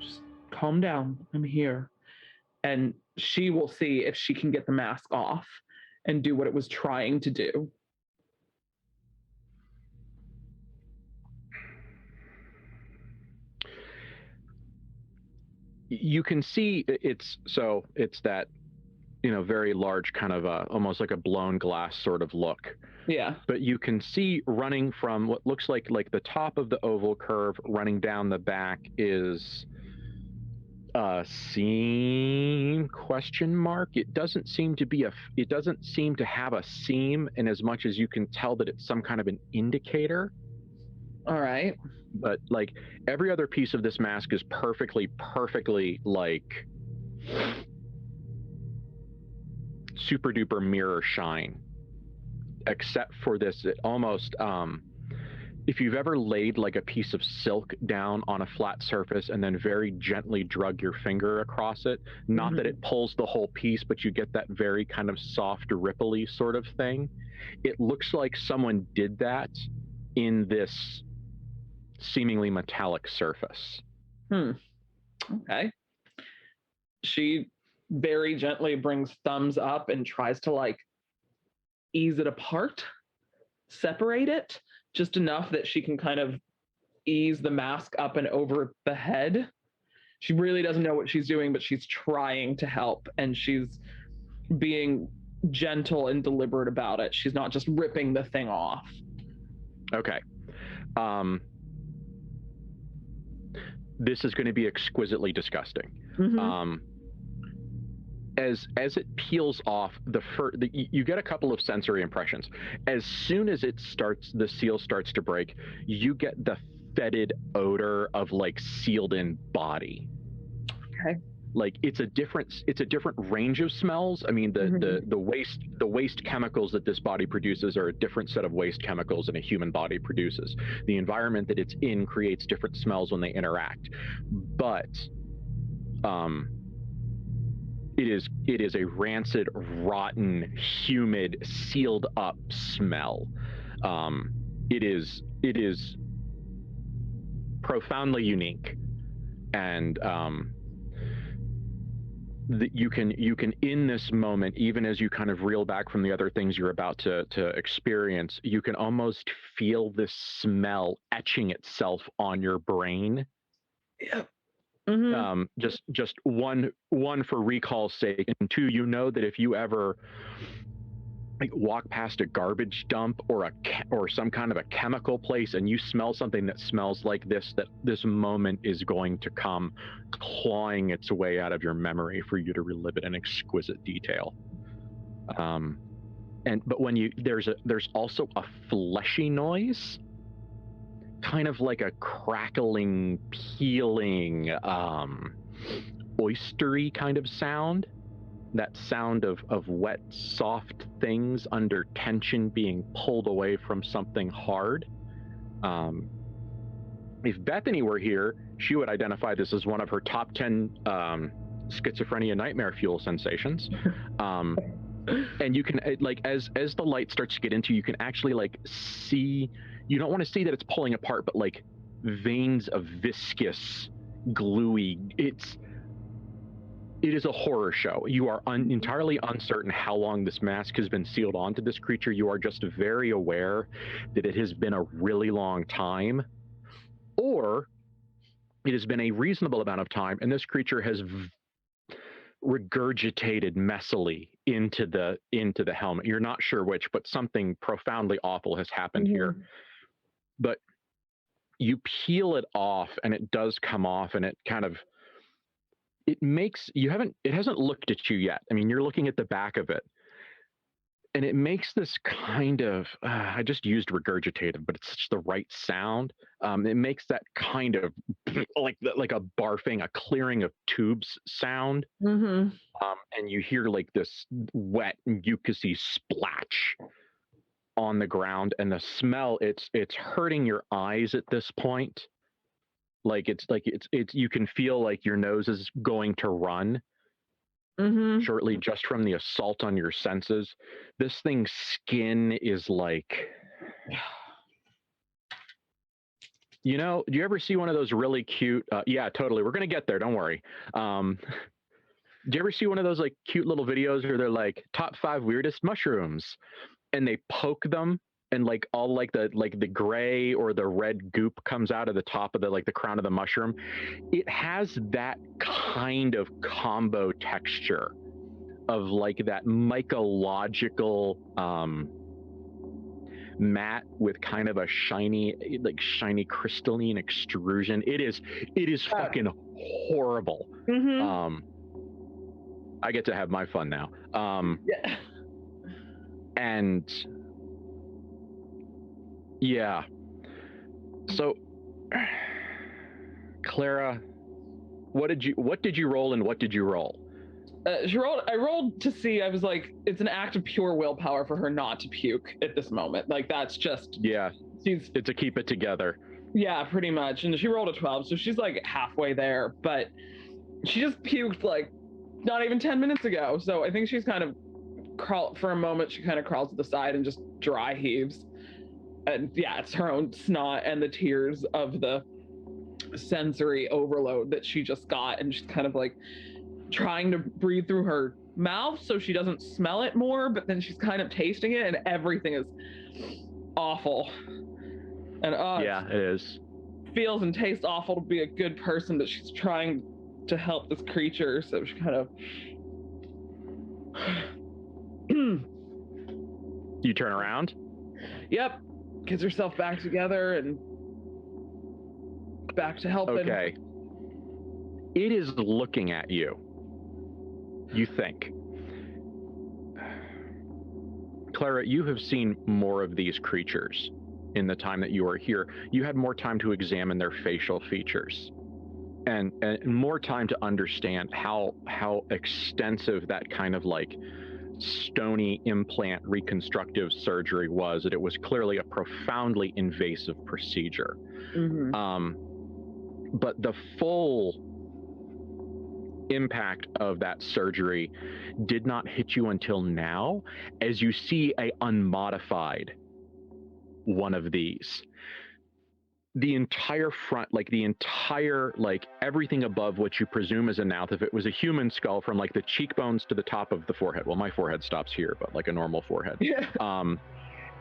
C: Just calm down. I'm here. And she will see if she can get the mask off and do what it was trying to do.
A: You can see it's that, very large kind of almost like a blown glass sort of look.
C: Yeah.
A: But you can see running from what looks like the top of the oval curve running down the back is a seam ? It doesn't seem to have a seam in as much as you can tell that it's some kind of an indicator.
C: All right.
A: But like every other piece of this mask is perfectly like super duper mirror shine, except for this. It almost if you've ever laid like a piece of silk down on a flat surface and then very gently drug your finger across it, not that it pulls the whole piece, but you get that very kind of soft ripply sort of thing. It looks like someone did that in this seemingly metallic surface.
C: Okay. She very gently brings thumbs up and tries to like ease it apart, separate it just enough that she can kind of ease the mask up and over the head. She really doesn't know what she's doing, but she's trying to help, and she's being gentle and deliberate about it. She's not just ripping the thing off.
A: Okay. This is going to be exquisitely disgusting. As it peels off, you get a couple of sensory impressions. As soon as the seal starts to break, you get the fetid odor of like sealed in body.
C: Okay.
A: Like it's a different range of smells. I mean, the waste chemicals that this body produces are a different set of waste chemicals than a human body produces. The environment that it's in creates different smells when they interact. But it is a rancid, rotten, humid, sealed up smell. It is profoundly unique, and you can in this moment, even as you kind of reel back from the other things you're about to experience, you can almost feel this smell etching itself on your brain.
C: Yeah.
A: Just one for recall's sake, and two, that if you ever like walk past a garbage dump or some kind of a chemical place and you smell something that smells like this, that this moment is going to come clawing its way out of your memory for you to relive it in exquisite detail. But when there's also a fleshy noise, kind of like a crackling, peeling, oystery kind of sound. That sound of wet, soft things under tension being pulled away from something hard. If Bethany were here, she would identify this as one of her top 10 schizophrenia nightmare fuel sensations. And you can, like, as the light starts to get into, you can actually like see. You don't want to see that it's pulling apart, but like veins of viscous, gluey. It is a horror show. You are entirely uncertain how long this mask has been sealed onto this creature. You are just very aware that it has been a really long time, or it has been a reasonable amount of time, and this creature has regurgitated messily into the helmet. You're not sure which, but something profoundly awful has happened here. But you peel it off, and it does come off, and it kind of it hasn't looked at you yet. I mean, you're looking at the back of it, and it makes this kind of I just used regurgitated, but it's such the right sound. It makes that kind of like a barfing, a clearing of tubes sound. And you hear like this wet mucousy splash on the ground, and the smell, it's hurting your eyes at this point. It's you can feel like your nose is going to run shortly just from the assault on your senses. This thing's skin is like, do you ever see one of those really cute, yeah, totally, we're gonna get there, don't worry. Do you ever see one of those like cute little videos where they're like top 5 weirdest mushrooms, and they poke them, and like all like the gray or the red goop comes out of the top of the crown of the mushroom? It has that kind of combo texture of like that mycological matte with kind of a shiny crystalline extrusion. It is fucking horrible. I get to have my fun now.
C: Yeah.
A: And yeah. So, Clara, what did you roll, and what did you roll?
C: I rolled to see. I was like, it's an act of pure willpower for her not to puke at this moment. Like, that's just,
A: yeah. It's a keep it together.
C: Yeah, pretty much. And she rolled a 12, so she's like halfway there. But she just puked like not even 10 minutes ago. So I think she's kind of for a moment. She kind of crawls to the side and just dry heaves. And yeah, it's her own snot and the tears of the sensory overload that she just got, and she's kind of like trying to breathe through her mouth so she doesn't smell it more, but then she's kind of tasting it, and everything is awful. And
A: yeah, it is.
C: Feels and tastes awful to be a good person, but she's trying to help this creature, so she kind of
A: You turn around?
C: Yep. Gets herself back together and back to helping.
A: Okay. It is looking at you. You think. Clara, you have seen more of these creatures in the time that you are here. You had more time to examine their facial features and more time to understand how extensive that kind of like stony implant reconstructive surgery was. That it was clearly a profoundly invasive procedure. But the full impact of that surgery did not hit you until now, as you see a unmodified one of these. The entire front, everything above what you presume is a mouth, if it was a human skull, from like the cheekbones to the top of the forehead. Well, my forehead stops here, but like a normal forehead.
C: Yeah.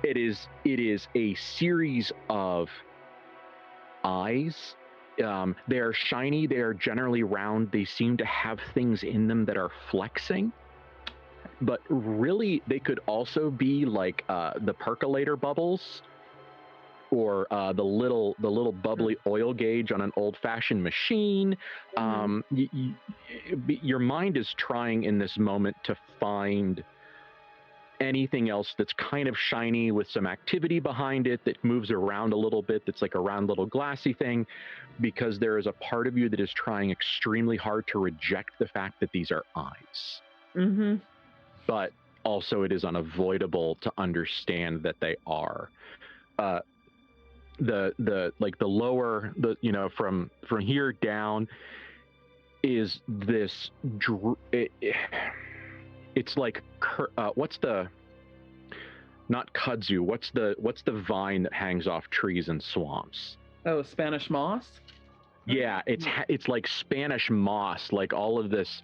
A: It is a series of eyes. They are shiny. They are generally round. They seem to have things in them that are flexing. But really, they could also be like the percolator bubbles, or the little bubbly oil gauge on an old-fashioned machine. Your mind is trying in this moment to find anything else that's kind of shiny with some activity behind it, that moves around a little bit, that's like a round little glassy thing, because there is a part of you that is trying extremely hard to reject the fact that these are eyes. But also it is unavoidable to understand that they are. The lower, from here down is this it's like what's the, not kudzu, what's the vine that hangs off trees and swamps?
C: Oh, Spanish moss?
A: Yeah, it's like Spanish moss, like all of this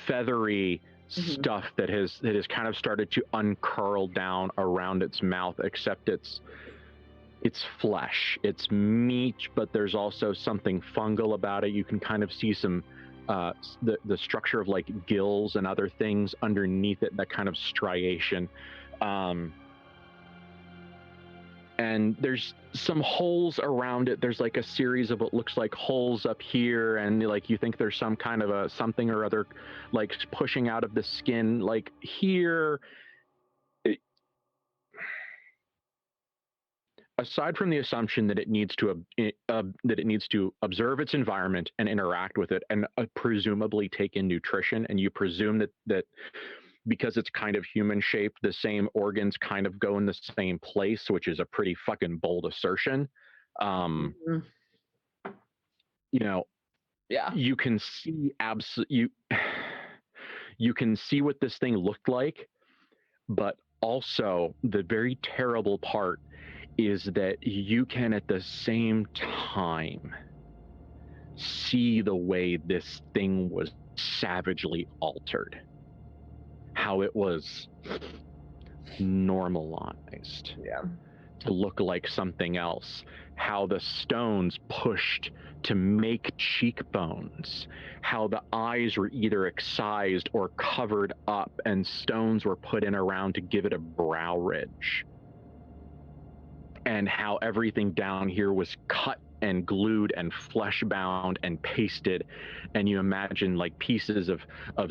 A: feathery stuff that has kind of started to uncurl down around its mouth, except it's flesh, it's meat, but there's also something fungal about it. You can kind of see some the structure of like gills and other things underneath it, that kind of striation. And there's some holes around it. There's like a series of what looks like holes up here, and like you think there's some kind of a something or other like pushing out of the skin like here. Aside from the assumption that it needs to observe its environment and interact with it, and presumably take in nutrition, and you presume that because it's kind of human shaped, the same organs kind of go in the same place, which is a pretty fucking bold assertion. You know,
C: yeah,
A: you can see you can see what this thing looked like, but also the very terrible part is that you can at the same time see the way this thing was savagely altered, how it was normalized to look like something else, how the stones pushed to make cheekbones, how the eyes were either excised or covered up and stones were put in around to give it a brow ridge, and how everything down here was cut and glued and flesh bound and pasted, and you imagine like pieces of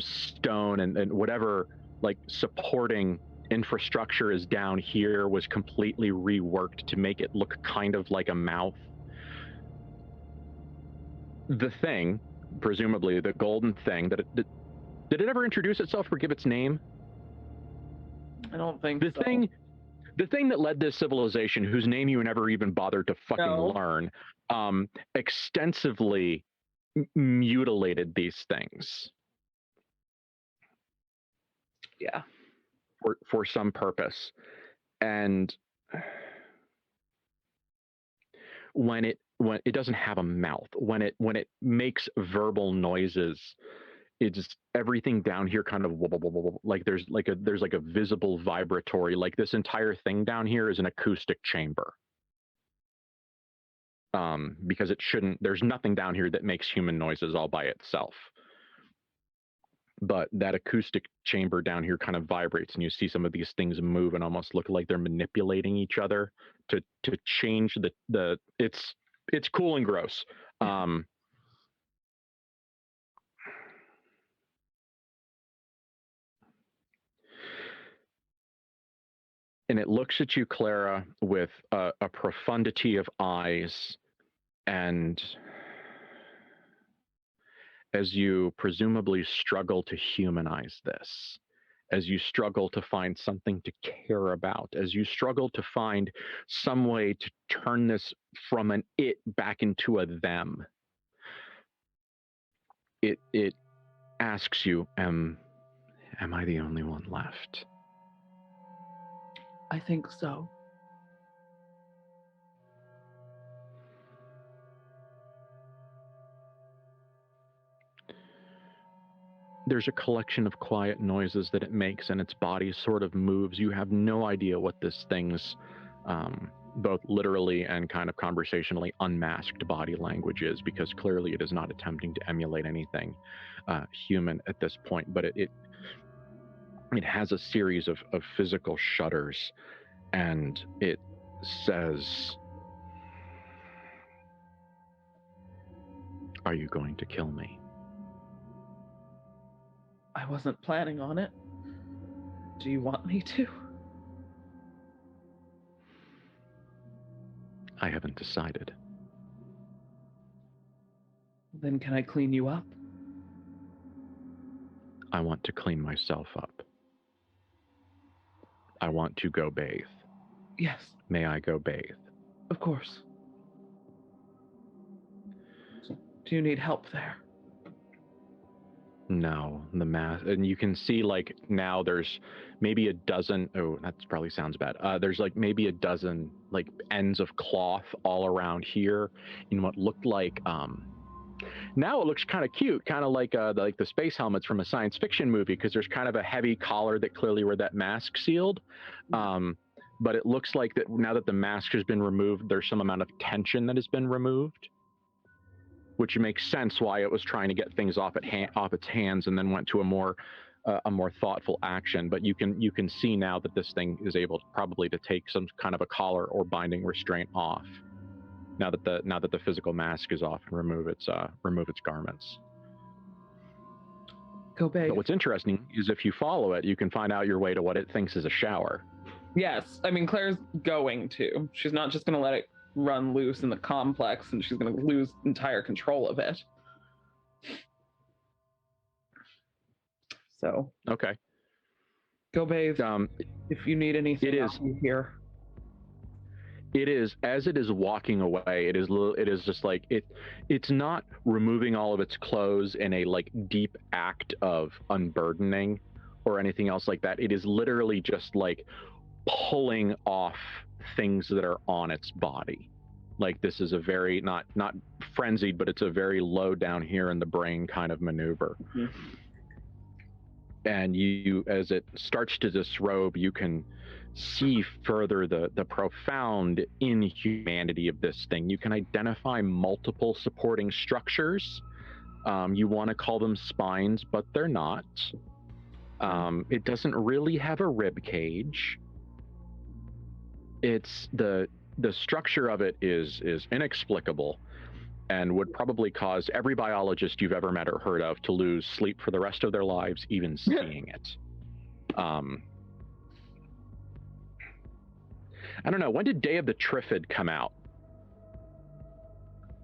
A: stone and whatever like supporting infrastructure is down here was completely reworked to make it look kind of like a mouth. The thing, presumably the golden thing, did it ever introduce itself or give its name?
C: I don't think
A: the
C: so.
A: The thing that led this civilization, whose name you never even bothered to fucking learn, extensively mutilated these things.
C: Yeah.
A: For some purpose. And when it doesn't have a mouth, when it makes verbal noises, it's everything down here kind of like there's like a visible vibratory, like this entire thing down here is an acoustic chamber. Because there's nothing down here that makes human noises all by itself. But that acoustic chamber down here kind of vibrates, and you see some of these things move and almost look like they're manipulating each other to change the it's cool and gross. And it looks at you, Clara, with a profundity of eyes, and as you presumably struggle to humanize this, as you struggle to find something to care about, as you struggle to find some way to turn this from an it back into a them, it asks you, am I the only one left?
C: I think so.
A: There's a collection of quiet noises that it makes, and its body sort of moves. You have no idea what this thing's both literally and kind of conversationally unmasked body language is, because clearly it is not attempting to emulate anything human at this point, but it has a series of physical shudders, and it says, "Are you going to kill me?"
C: I wasn't planning on it. Do you want me to?
A: I haven't decided.
C: Then can I clean you up?
A: I want to clean myself up. I want to go bathe.
C: Yes.
A: May I go bathe?
C: Of course. Do you need help there?
A: No, the mass, and you can see like now there's maybe a dozen. Oh, that probably sounds bad. There's like maybe a dozen like ends of cloth all around here in what looked like Now it looks kind of cute, kind of like the space helmets from a science fiction movie, because there's kind of a heavy collar that clearly where that mask sealed. But it looks like that now that the mask has been removed, there's some amount of tension that has been removed, which makes sense why it was trying to get things off its hands and then went to a more thoughtful action. But you can see now that this thing is able probably to take some kind of a collar or binding restraint off. Now that the physical mask is off, and remove its garments.
C: Go babe.
A: But what's interesting is if you follow it, you can find out your way to what it thinks is a shower.
C: Yes, I mean Claire's going to. She's not just going to let it run loose in the complex, and she's going to lose entire control of it. So
A: okay,
C: go bathe. If you need anything,
A: it
C: I'll be here.
A: It is, as it is walking away, it is just like it's not removing all of its clothes in a like deep act of unburdening or anything else like that. It is literally just like pulling off things that are on its body. Like this is a very not frenzied, but it's a very low down here in the brain kind of maneuver. Mm-hmm. And you, as it starts to disrobe, you can see further the profound inhumanity of this thing. You can identify multiple supporting structures. You want to call them spines, but they're not. It doesn't really have a rib cage. It's the structure of it is inexplicable and would probably cause every biologist you've ever met or heard of to lose sleep for the rest of their lives, even seeing it. I don't know. When did Day of the Triffid come out?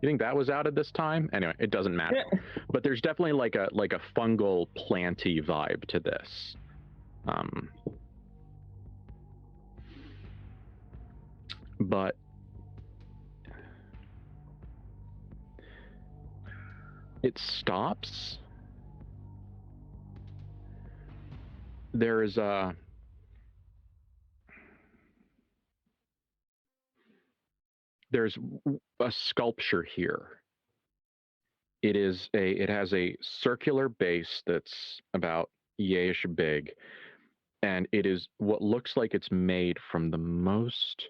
A: You think that was out at this time? Anyway, it doesn't matter. But there's definitely like a fungal planty vibe to this. But it stops. There's a sculpture here. It has a circular base that's about yayish big, and it is what looks like it's made from the most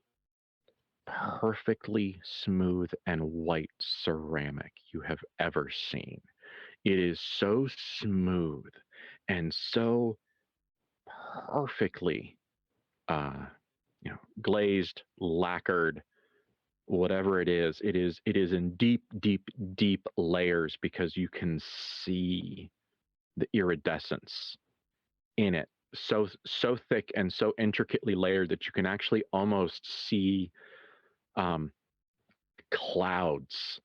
A: perfectly smooth and white ceramic you have ever seen. It is so smooth and so perfectly glazed, lacquered, whatever it is in deep layers, because you can see the iridescence in it, so thick and so intricately layered that you can actually almost see clouds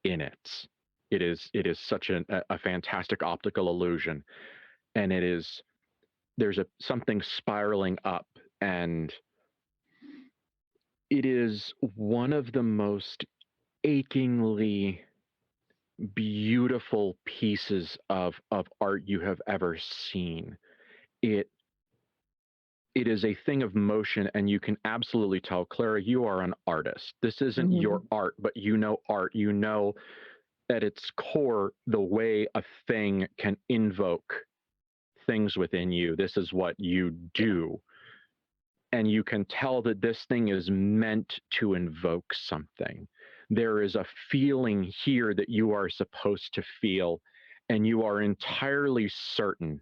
A: in it. It is such a fantastic optical illusion, and there's something spiraling up, and it is one of the most achingly beautiful pieces of art you have ever seen. It is a thing of motion, and you can absolutely tell, Clara, you are an artist. This isn't your art, but you know art. You know at its core the way a thing can invoke things within you. This is what you do. And you can tell that this thing is meant to invoke something. There is a feeling here that you are supposed to feel, and you are entirely certain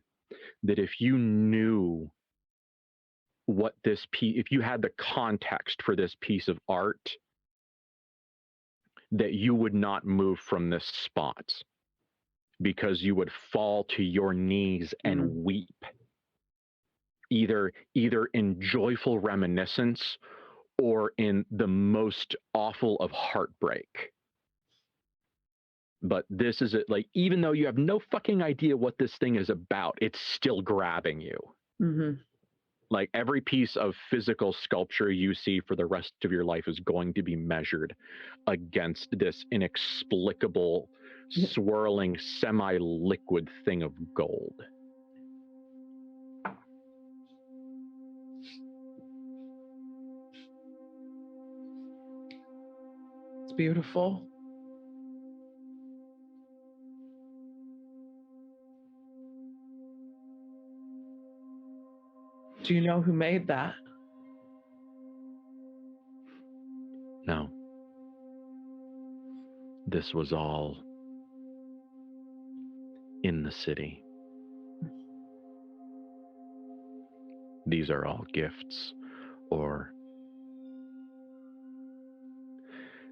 A: that if you knew what this piece, if you had the context for this piece of art, that you would not move from this spot, because you would fall to your knees and weep. Either in joyful reminiscence or in the most awful of heartbreak. But this is it, like, even though you have no fucking idea what this thing is about, it's still grabbing you. Like every piece of physical sculpture you see for the rest of your life is going to be measured against this inexplicable, swirling, semi-liquid thing of gold.
C: It's beautiful. Do you know who made that?
A: No. This was all in the city. These are all gifts, or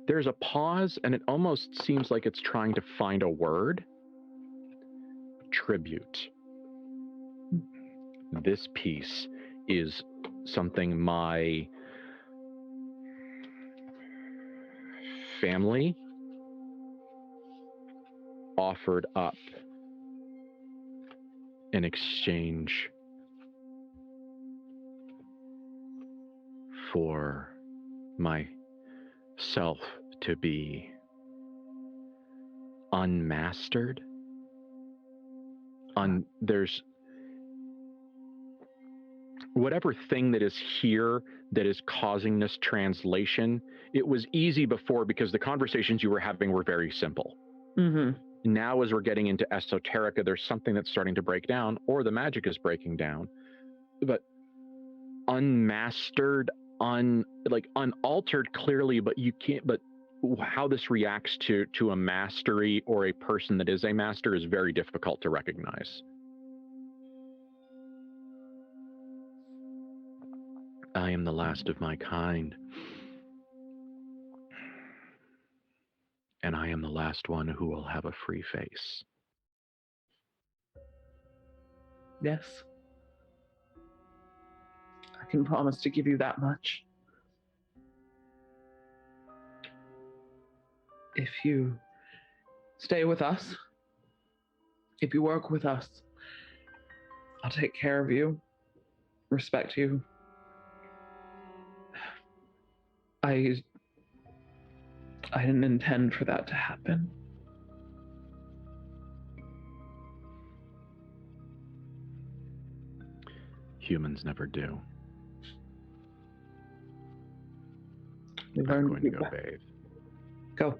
A: there's a pause, and it almost seems like it's trying to find a word. Tribute. This piece is something my family offered up in exchange for myself to be unmastered. There's whatever thing that is here that is causing this translation. It was easy before because the conversations you were having were very simple.
C: Mm-hmm.
A: Now, as we're getting into esoterica, there's something that's starting to break down, or the magic is breaking down. But unmastered, unaltered clearly, but you can't. But how this reacts to a mastery or a person that is a master is very difficult to recognize. I am the last of my kind, and I am the last one who will have a free face.
C: Yes. I can promise to give you that much. If you stay with us, if you work with us, I'll take care of you, respect you. I didn't intend for that to happen.
A: Humans never do.
C: We
A: I'm
C: learned
A: going to go bathe.
C: Go.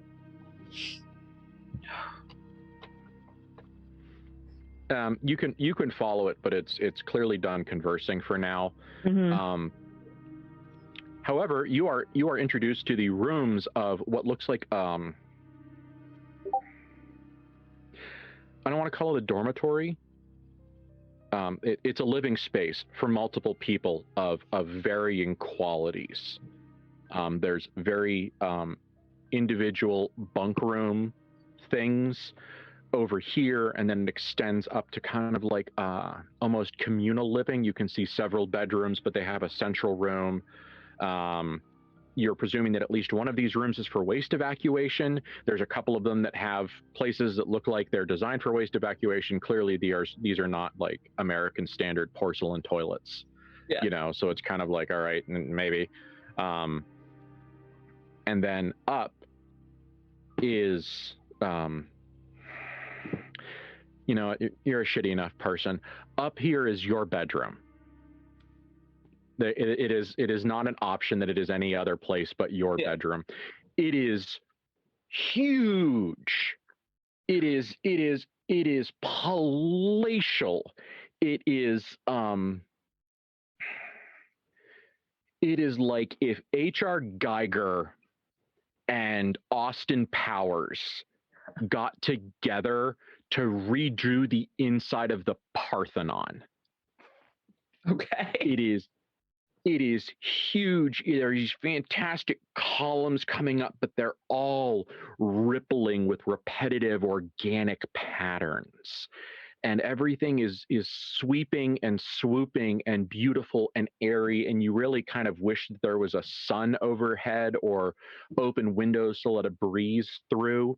A: You can follow it, but it's clearly done conversing for now.
C: Mm-hmm.
A: However, you are introduced to the rooms of what looks like I don't want to call it a dormitory. It's a living space for multiple people of varying qualities. There's very individual bunk room things over here, and then it extends up to kind of like almost communal living. You can see several bedrooms, but they have a central room. You're presuming that at least one of these rooms is for waste evacuation. There's a couple of them that have places that look like they're designed for waste evacuation. Clearly, these are not like American standard porcelain toilets.
C: Yeah.
A: You know, so it's kind of like, all right, maybe. And then up is, you know, you're a shitty enough person. Up here is your bedroom. It is not an option that it is any other place but your bedroom. It is huge. It is palatial. It is like if H.R. Geiger and Austin Powers got together to redo the inside of the Parthenon.
C: Okay.
A: It is huge. There are these fantastic columns coming up, but they're all rippling with repetitive organic patterns. And everything is sweeping and swooping and beautiful and airy. And you really kind of wish that there was a sun overhead or open windows to let a breeze through.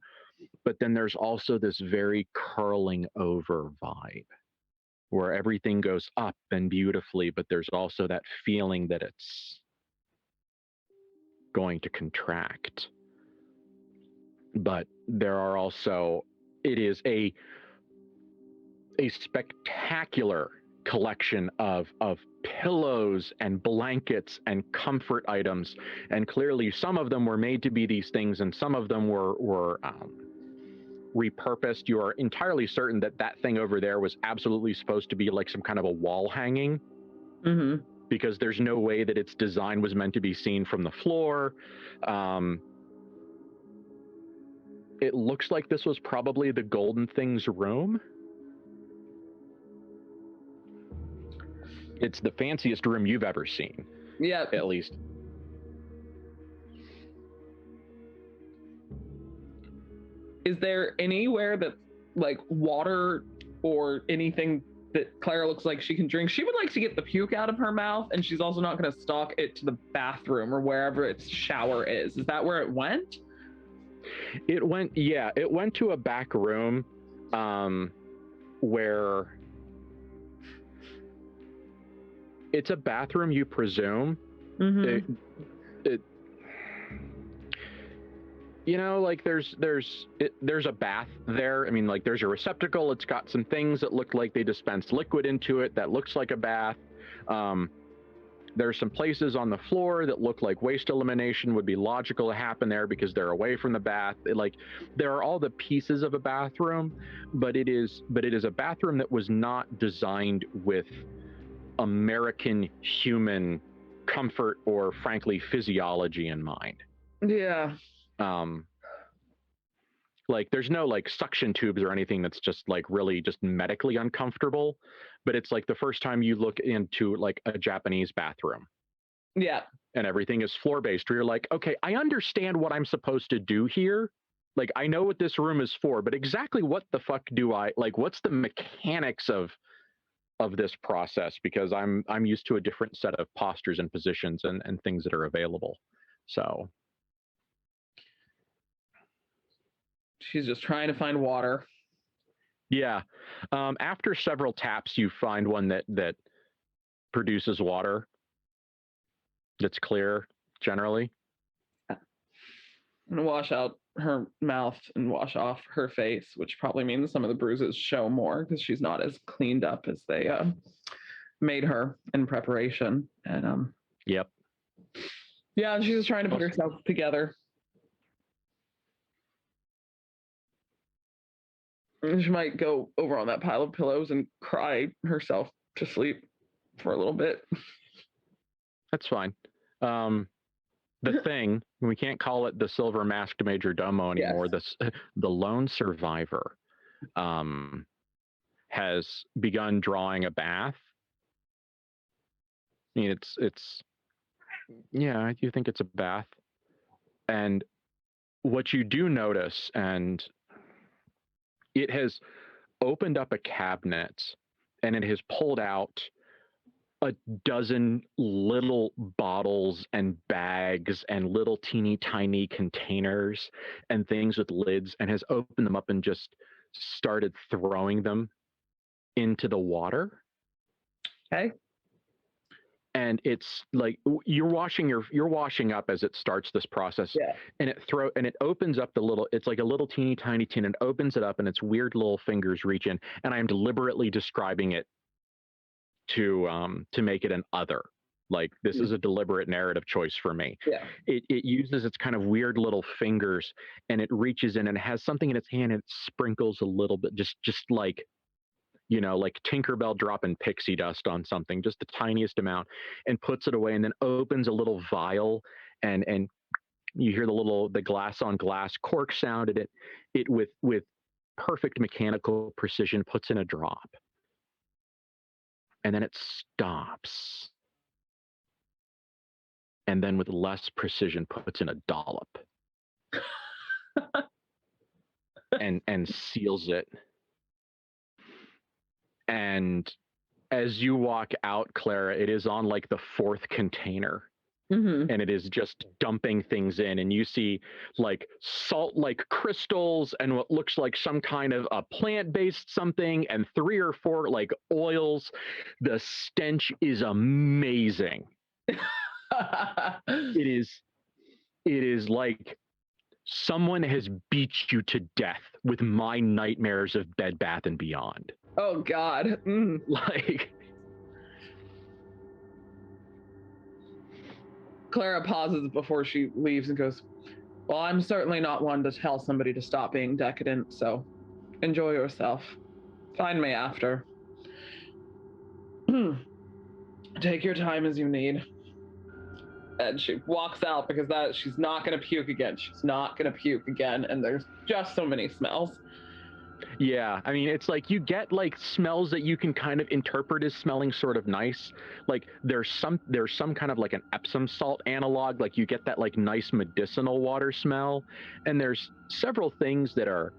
A: But then there's also this very curling over vibe, where everything goes up and beautifully, but there's also that feeling that it's going to contract. But there are also, it is a spectacular collection of pillows and blankets and comfort items. And clearly some of them were made to be these things, and some of them were repurposed. You are entirely certain that that thing over there was absolutely supposed to be like some kind of a wall hanging,
C: Mm-hmm.
A: because there's no way that its design was meant to be seen from the floor. It looks like this was probably the Golden Thing's room. It's the fanciest room you've ever seen.
C: Yeah.
A: At least.
C: Is there anywhere that's like water or anything that Clara looks like she can drink? She would like to get the puke out of her mouth, and she's also not going to stalk it to the bathroom or wherever its shower is. Is that where it went?
A: It went to a back room where it's a bathroom, you presume.
C: Mm-hmm.
A: Like there's a bath there. I mean, like there's a receptacle. It's got some things that look like they dispensed liquid into it that looks like a bath. There's some places on the floor that look like waste elimination would be logical to happen there because they're away from the bath. There are all the pieces of a bathroom, but it is a bathroom that was not designed with American human comfort or frankly physiology in mind.
C: Yeah.
A: Like there's no like suction tubes or anything that's just like really just medically uncomfortable, but it's like the first time you look into like a Japanese bathroom.
C: Yeah.
A: And everything is floor based, where you're like, okay, I understand what I'm supposed to do here. Like I know what this room is for, but exactly what the fuck do I like? What's the mechanics of this process? Because I'm used to a different set of postures and positions and things that are available. So
C: she's just trying to find water.
A: Yeah. After several taps, you find one that produces water that's clear, generally.
C: I'm gonna wash out her mouth and wash off her face, which probably means some of the bruises show more because she's not as cleaned up as they made her in preparation. And
A: Yep.
C: Yeah, and she's just trying to put herself together. She might go over on that pile of pillows and cry herself to sleep for a little bit.
A: That's fine. The thing, we can't call it the silver masked major domo anymore.
C: Yes.
A: The lone survivor has begun drawing a bath. I mean, it's yeah, you think it's a bath. And what you do notice, and it has opened up a cabinet and it has pulled out a dozen little bottles and bags and little teeny tiny containers and things with lids, and has opened them up and just started throwing them into the water.
C: Okay.
A: And it's like you're washing up as it starts this process.
C: Yeah.
A: And it opens up it's like a little teeny tiny tin, and opens it up, and its weird little fingers reach in, and I'm deliberately describing it to make it an other. Like this is a deliberate narrative choice for me.
C: Yeah.
A: It uses its kind of weird little fingers, and it reaches in and it has something in its hand, and it sprinkles a little bit, just like, like Tinkerbell dropping pixie dust on something, just the tiniest amount, and puts it away, and then opens a little vial, and you hear the glass on glass cork sound, and it with perfect mechanical precision puts in a drop. And then it stops. And then with less precision puts in a dollop. and seals it. And as you walk out, Clara, it is on like the fourth container.
C: Mm-hmm.
A: And it is just dumping things in, and you see like salt like crystals and what looks like some kind of a plant-based something, and 3 or 4 like oils. The stench is amazing. It is like someone has beat you to death with my nightmares of Bed Bath & Beyond.
C: Oh God.
A: Like
C: Clara pauses before she leaves and goes, well, I'm certainly not one to tell somebody to stop being decadent, so enjoy yourself. Find me after. Take your time as you need. And she walks out because she's not going to puke again. She's not going to puke again. And there's just so many smells.
A: Yeah, I mean, it's like you get like smells that you can kind of interpret as smelling sort of nice. Like there's some kind of like an Epsom salt analog, like you get that like nice medicinal water smell. And there's several things that are,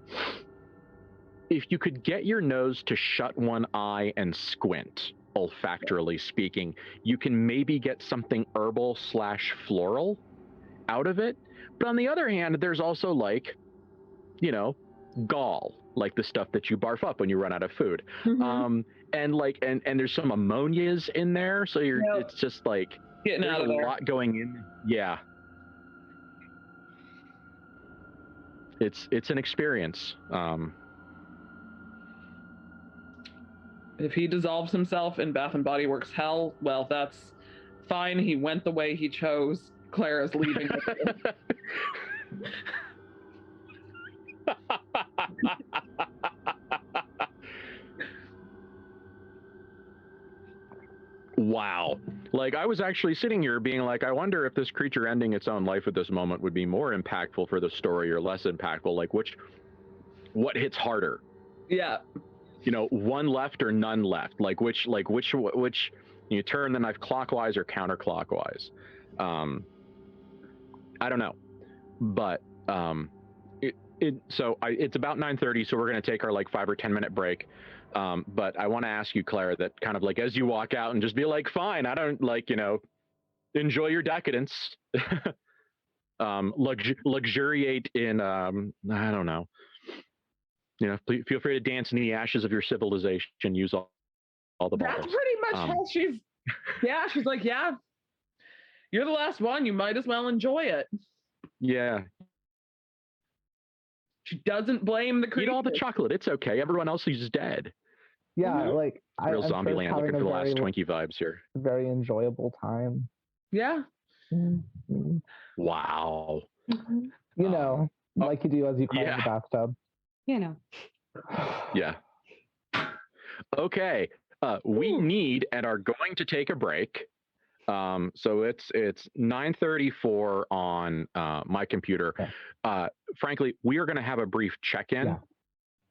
A: if you could get your nose to shut one eye and squint, olfactorily speaking, you can maybe get something herbal / floral out of it. But on the other hand, there's also like, gall, like the stuff that you barf up when you run out of food.
C: Mm-hmm.
A: And there's some ammonias in there, so it's just like
C: getting out of there.
A: A lot going in. Yeah, it's an experience.
C: If he dissolves himself in Bath and Body Works hell, well, that's fine. He went the way he chose. Clara's leaving.
A: Wow. Like, I was actually sitting here being like, I wonder if this creature ending its own life at this moment would be more impactful for the story or less impactful. Like, what hits harder?
C: Yeah.
A: One left or none left. Like which you turn the knife clockwise or counterclockwise. I don't know, but it's about 9:30, so we're going to take our like 5 or 10 minute break. But I want to ask you, Clara, that kind of like as you walk out and just be like, fine, I don't like, enjoy your decadence. Luxuriate in, I don't know. Feel free to dance in the ashes of your civilization. Use all the balls.
C: That's pretty much how she's. Yeah, she's like, yeah, you're the last one. You might as well enjoy it.
A: Yeah.
C: She doesn't blame the creature.
A: Eat all the chocolate. It's okay. Everyone else is dead.
B: Yeah,
C: Mm-hmm.
B: like
A: real zombie land. Looking for the last Twinkie vibes here.
B: Very enjoyable time.
C: Yeah.
B: Mm-hmm.
A: Wow.
B: Mm-hmm. Like you do as you cry in the bathtub.
A: Yeah. Okay. We need and are going to take a break. So it's 9:34 on my computer. Okay. Frankly, we are going to have a brief check-in. Yeah.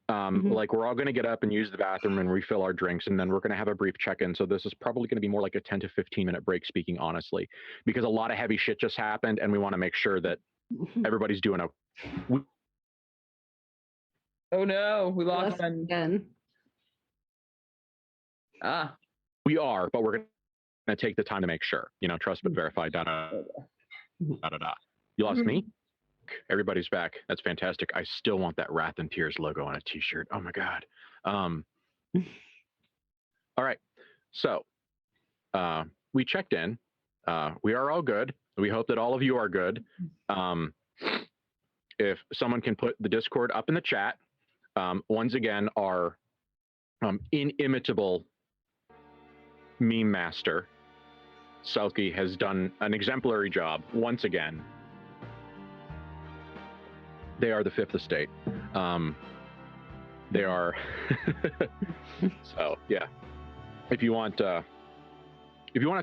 A: Like we're all going to get up and use the bathroom and refill our drinks, and then we're going to have a brief check-in. So this is probably going to be more like a 10 to 15 minute break, speaking honestly, because a lot of heavy shit just happened, and we want to make sure that everybody's doing okay.
C: Oh no, we lost one again.
A: We are, but we're going to take the time to make sure. Trust but verify. Da da da da da. You lost me? Everybody's back. That's fantastic. I still want that Wrath and Tears logo on a t-shirt. Oh my god. All right. So we checked in. We are all good. We hope that all of you are good. If someone can put the Discord up in the chat. Once again, our inimitable meme master, Selkie, has done an exemplary job once again. They are the fifth estate. They are. So yeah. If you want to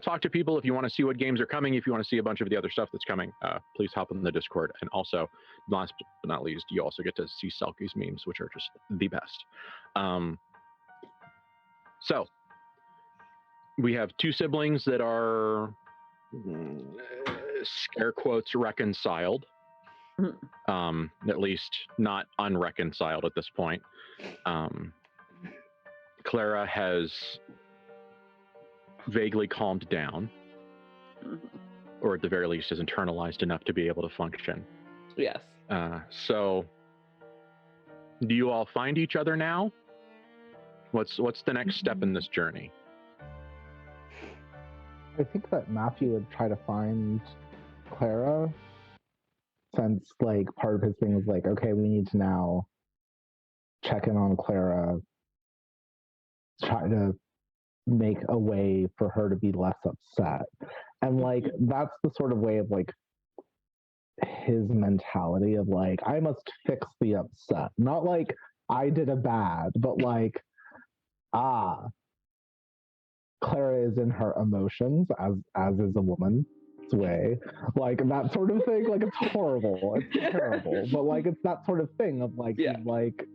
A: talk to people, if you want to see what games are coming, if you want to see a bunch of the other stuff that's coming, please hop in the Discord. And also, last but not least, you also get to see Selkie's memes, which are just the best. So we have two siblings that are scare quotes reconciled. At least not unreconciled at this point. Clara has vaguely calmed down, or at the very least is internalized enough to be able to function.
C: Yes.
A: So do you all find each other now? What's the next step in this journey?
B: I think that Matthew would try to find Clara, since like part of his thing was like, okay, we need to now check in on Clara, try to make a way for her to be less upset. And like that's the sort of way of like his mentality of like, I must fix the upset. Not like I did a bad, but like, Clara is in her emotions, as is a woman's way, like that sort of thing. Like, it's horrible, it's terrible, but like it's that sort of thing of like,
C: Yeah.
B: like,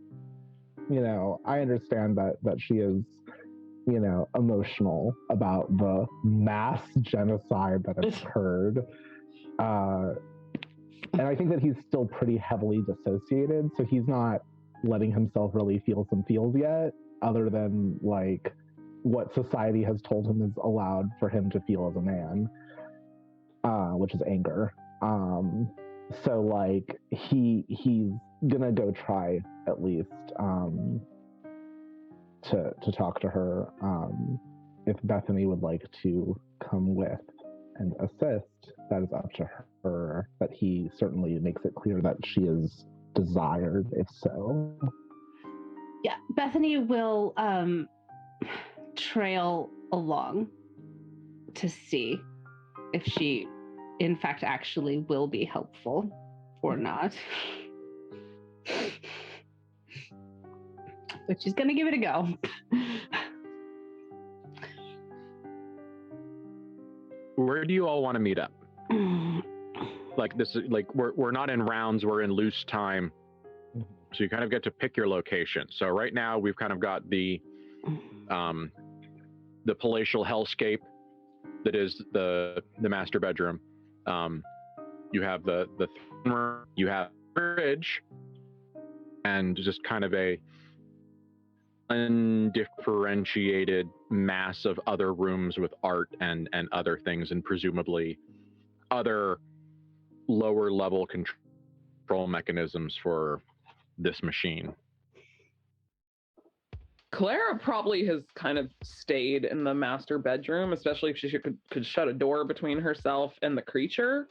B: you know, I understand that she is, you know, emotional about the mass genocide that has occurred. And I think that he's still pretty heavily dissociated, so he's not letting himself really feel some feels yet, other than like what society has told him is allowed for him to feel as a man, which is anger. So like he's gonna go try at least to talk to her. If Bethany would like to come with and assist, that is up to her, but he certainly makes it clear that she is desired, if so.
D: Yeah, Bethany will trail along to see if she, in fact, actually will be helpful or not. But she's gonna give it a go.
A: Where do you all want to meet up? Like this is like we're not in rounds, we're in loose time. So you kind of get to pick your location. So right now we've kind of got the palatial hellscape that is the master bedroom. You have the throne room, you have the bridge, and just kind of a undifferentiated mass of other rooms with art and other things, and presumably other lower level control mechanisms for this machine.
C: Clara probably has kind of stayed in the master bedroom, especially if she could shut a door between herself and the creature.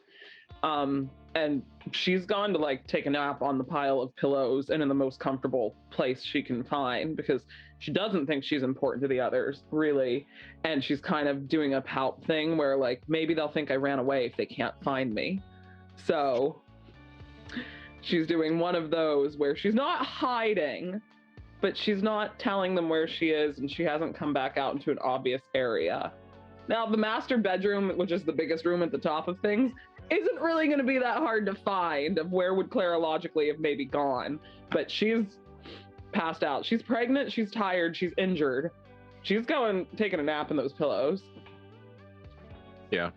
C: And she's gone to like take a nap on the pile of pillows and in the most comfortable place she can find, because she doesn't think she's important to the others, really. And she's kind of doing a pout thing where like, maybe they'll think I ran away if they can't find me. So she's doing one of those where she's not hiding, but she's not telling them where she is, and she hasn't come back out into an obvious area. Now, the master bedroom, which is the biggest room at the top of things, isn't really going to be that hard to find of where would Clara logically have maybe gone. But she's passed out. She's pregnant, she's tired, she's injured. She's taking a nap in those pillows.
A: Yeah.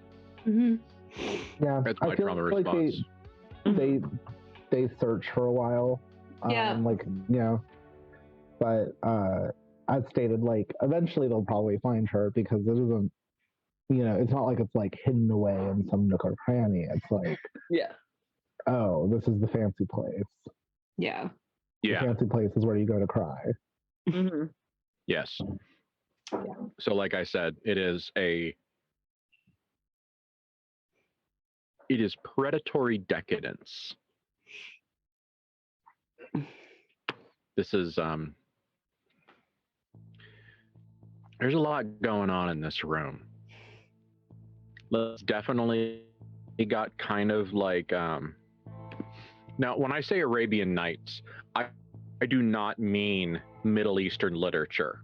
D: Mm-hmm.
B: Yeah,
A: That's my trauma
B: like
A: response.
B: they search for a while.
D: Yeah.
B: Like, you know, but as stated, like eventually they'll probably find her, because it isn't, you know, it's not like it's like hidden away in some nook or cranny. It's like,
C: Yeah.
B: oh, this is the fancy place.
D: Yeah.
A: Yeah.
B: The fancy place is where you go to cry.
C: Mm-hmm.
A: Yes.
D: Yeah.
A: So like I said, it is predatory decadence. This is there's a lot going on in this room. Let's definitely got kind of like now when I say Arabian Nights, I do not mean Middle Eastern literature.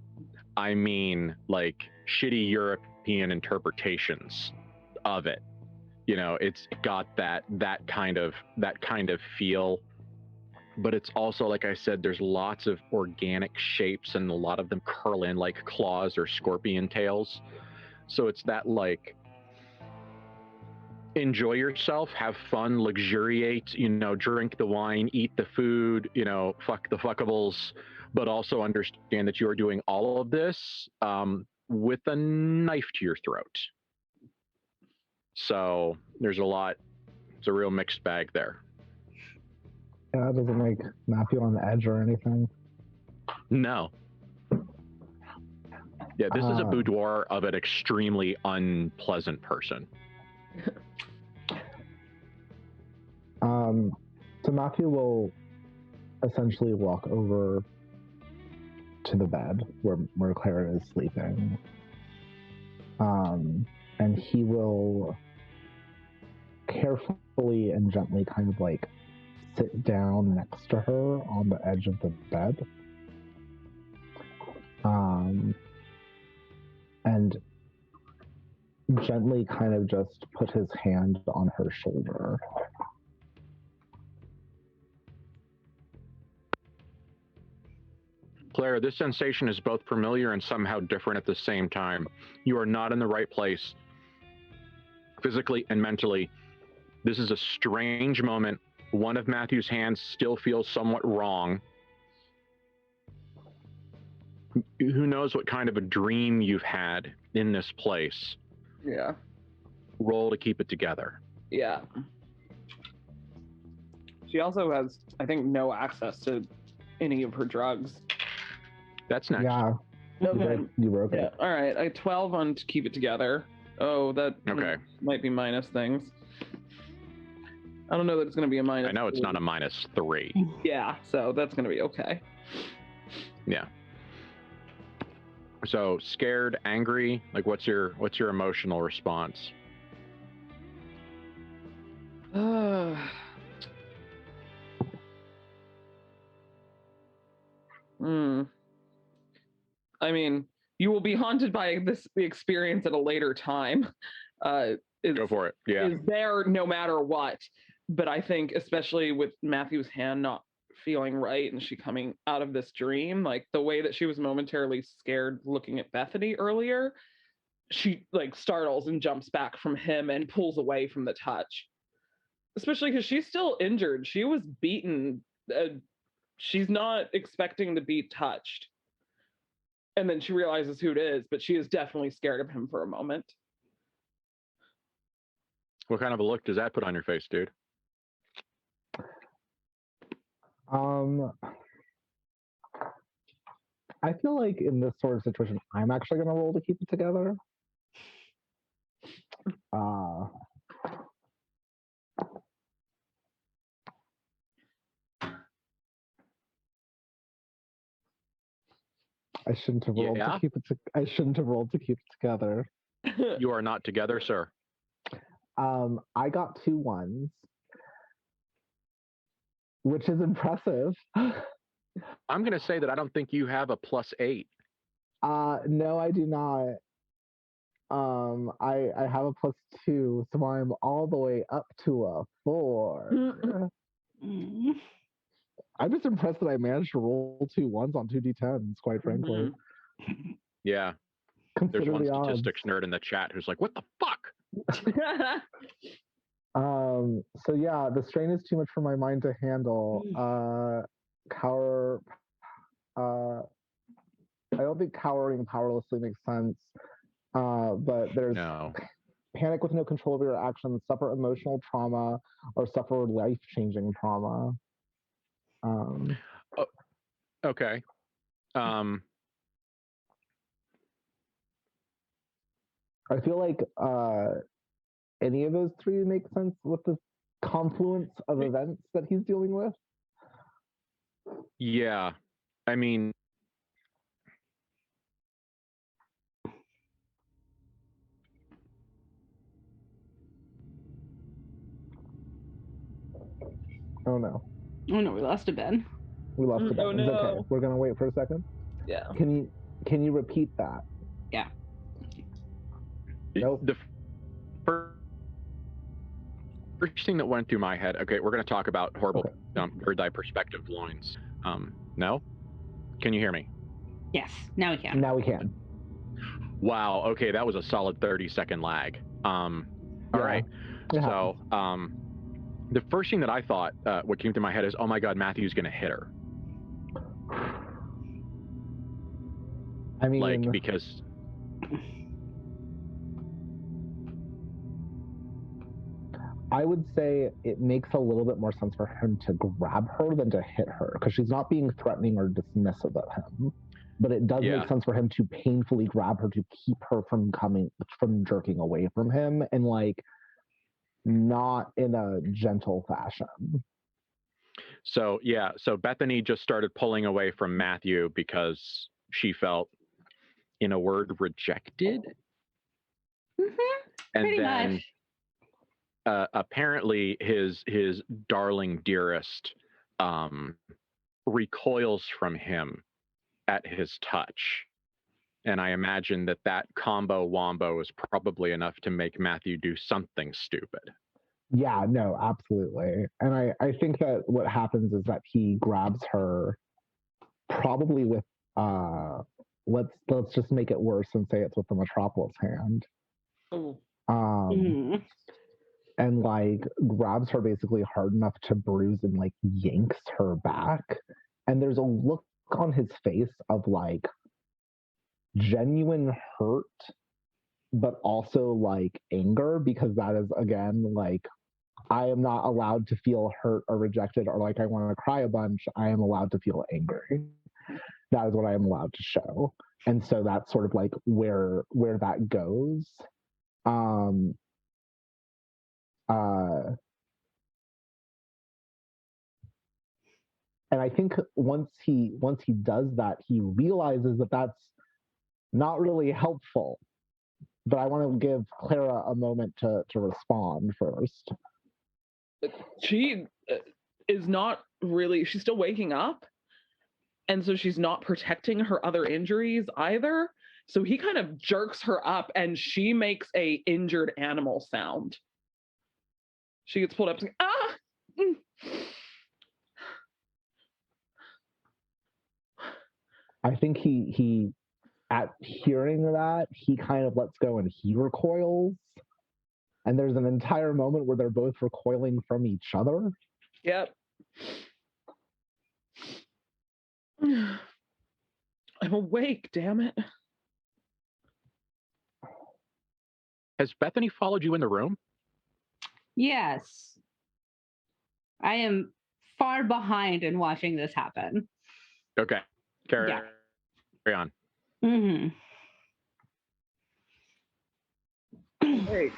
A: I mean like shitty European interpretations of it. You know, it's got that kind of feel, but it's also, like I said, there's lots of organic shapes, and a lot of them curl in like claws or scorpion tails. So it's that like enjoy yourself, have fun, luxuriate, you know, drink the wine, eat the food, you know, fuck the fuckables, but also understand that you are doing all of this with a knife to your throat. So there's it's a real mixed bag there.
B: Yeah, it doesn't make Matthew on the edge or anything.
A: No. Yeah, this is a boudoir of an extremely unpleasant person.
B: So Matthew will essentially walk over to the bed where Clara is sleeping. And he will carefully and gently kind of like sit down next to her on the edge of the bed. and gently kind of just put his hand on her shoulder.
A: Clara, this sensation is both familiar and somehow different at the same time. You are not in the right place, physically and mentally. This is a strange moment. One of Matthew's hands still feels somewhat wrong. Who knows what kind of a dream you've had in this place.
C: Yeah.
A: Roll to keep it together.
C: Yeah. She also has, I think, no access to any of her drugs.
A: That's next.
B: Yeah.
C: Okay.
B: You broke
C: Yeah.
B: it.
C: All right. I 12 on to keep it together. Oh, that
A: Okay.
C: might be minus things. I don't know that it's going to be a minus.
A: I know it's not a -3.
C: Yeah, so that's going to be okay.
A: Yeah. So scared, angry, like what's your emotional response?
C: I mean, you will be haunted by the experience at a later time.
A: Go for it. Yeah.
C: Is there no matter what. But I think, especially with Matthew's hand not feeling right and she coming out of this dream, like the way that she was momentarily scared looking at Bethany earlier, she like startles and jumps back from him and pulls away from the touch. Especially because she's still injured. She was beaten. She's not expecting to be touched. And then she realizes who it is, but she is definitely scared of him for a moment.
A: What kind of a look does that put on your face, dude?
B: I feel like in this sort of situation, I'm actually going to roll to keep it together. I shouldn't have rolled to keep it. I shouldn't have rolled to keep it together.
A: You are not together, sir.
B: I got 2 1s, which is impressive.
A: I'm going to say that I don't think you have a +8.
B: No, I do not. I have a +2, so I'm all the way up to a 4. I'm just impressed that I managed to roll 2 1s on 2 d10s, quite frankly.
A: Yeah. There's one statistics nerd in the chat who's like, what the fuck?
B: So yeah, the strain is too much for my mind to handle. I don't think cowering powerlessly makes sense. But there's panic with no control of your actions, suffer emotional trauma, or suffer life-changing trauma.
A: Okay.
B: I feel like any of those 3 make sense with the confluence of events that he's dealing with.
A: Yeah. I mean,
B: oh no.
D: Oh no, we lost a Ben.
B: We lost a Ben.
C: Oh,
B: It's
C: no.
B: okay. We're gonna wait for a second.
C: Yeah.
B: Can you repeat that?
D: Yeah.
B: Nope.
A: The first thing that went through my head, okay, we're going to talk about horrible bird's eye perspective loins. No? Can you hear me?
D: Yes, now we can.
B: Now we can.
A: Wow, okay, that was a solid 30-second lag. All right. So, the first thing that I thought, what came to my head is, oh my God, Matthew's going to hit her.
B: I mean,
A: like, because
B: I would say it makes a little bit more sense for him to grab her than to hit her, because she's not being threatening or dismissive of him. But it does make sense for him to painfully grab her to keep her from jerking away from him, and like not in a gentle fashion.
A: So Bethany just started pulling away from Matthew because she felt, in a word, rejected. And
D: pretty
A: then
D: much.
A: Apparently his darling dearest recoils from him at his touch. And I imagine that combo wombo is probably enough to make Matthew do something stupid.
B: Yeah, no, absolutely. And I think that what happens is that he grabs her probably with let's just make it worse and say it's with the Metropolis hand.
C: Oh.
B: And like grabs her basically hard enough to bruise and like yanks her back. And there's a look on his face of like genuine hurt, but also like anger, because that is again like, I am not allowed to feel hurt or rejected or like I want to cry a bunch. I am allowed to feel angry. That is what I am allowed to show. And so that's sort of like where that goes. And I think once he does that, he realizes that that's not really helpful. But I want to give Clara a moment to respond first.
C: She is not really, she's still waking up. And so she's not protecting her other injuries either. So he kind of jerks her up and she makes a injured animal sound. She gets pulled up to, ah! Mm.
B: I think he at hearing that, he kind of lets go and he recoils. And there's an entire moment where they're both recoiling from each other.
C: Yep. I'm awake, damn it.
A: Has Bethany followed you in the room?
D: Yes. I am far behind in watching this happen.
A: Okay. Carry on.
D: Mm-hmm.
C: Wait,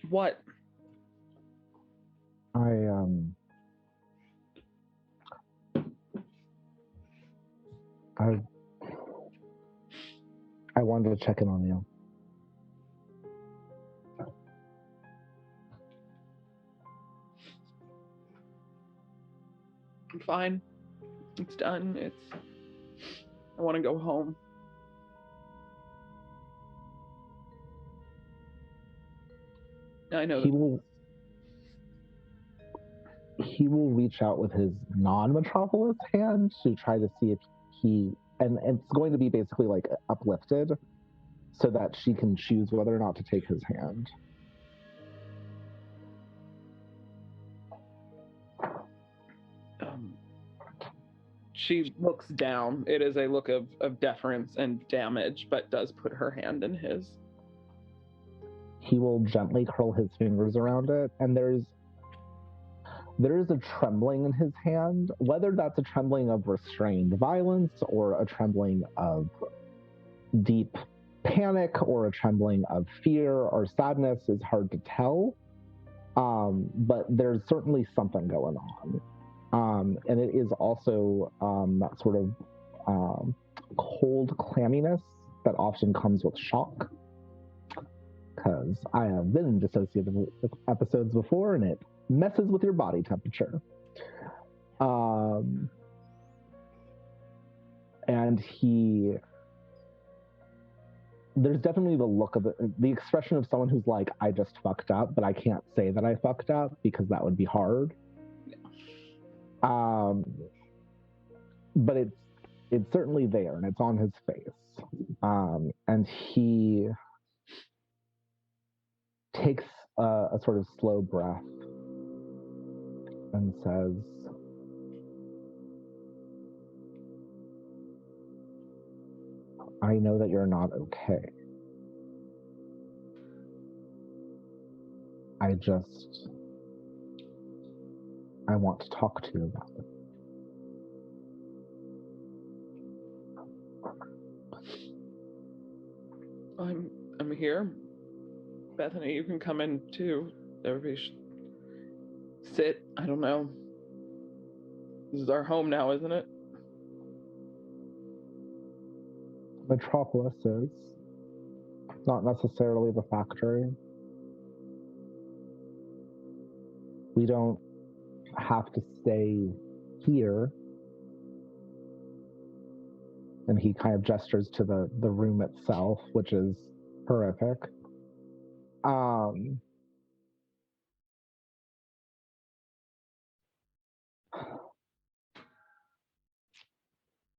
C: what?
B: I wanted to check in on you.
C: I'm fine. It's done. I want to go home. I know.
B: He will reach out with his non-Metropolis hand to try to see if and it's going to be basically like uplifted so that she can choose whether or not to take his hand.
C: She looks down. It is a look of deference and damage, but does put her hand in his.
B: He will gently curl his fingers around it, and there is a trembling in his hand, whether that's a trembling of restrained violence or a trembling of deep panic or a trembling of fear or sadness is hard to tell. But there's certainly something going on. And it is also that sort of cold clamminess that often comes with shock. Because I have been in dissociative episodes before, and it messes with your body temperature. And there's definitely the look of it, the expression of someone who's like, I just fucked up, but I can't say that I fucked up because that would be hard. But it's certainly there, and it's on his face. And he takes a sort of slow breath and says, I know that you're not okay. I want to talk to you about it.
C: I'm here. Bethany, you can come in too. Everybody should sit. I don't know. This is our home now, isn't it?
B: Metropolis is. Not necessarily the factory. We don't have to stay here. And he kind of gestures to the room itself, which is horrific.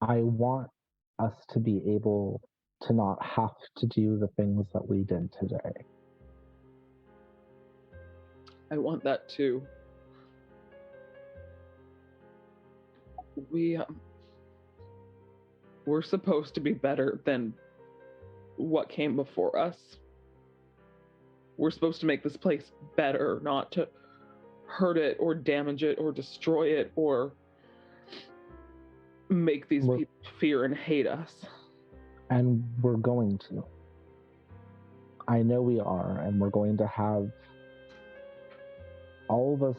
B: I want us to be able to not have to do the things that we did today.
C: I want that too. We're supposed to be better than what came before us. We're supposed to make this place better, not to hurt it or damage it or destroy it or make these people fear and hate us.
B: And we're going to. I know we are, and we're going to have all of us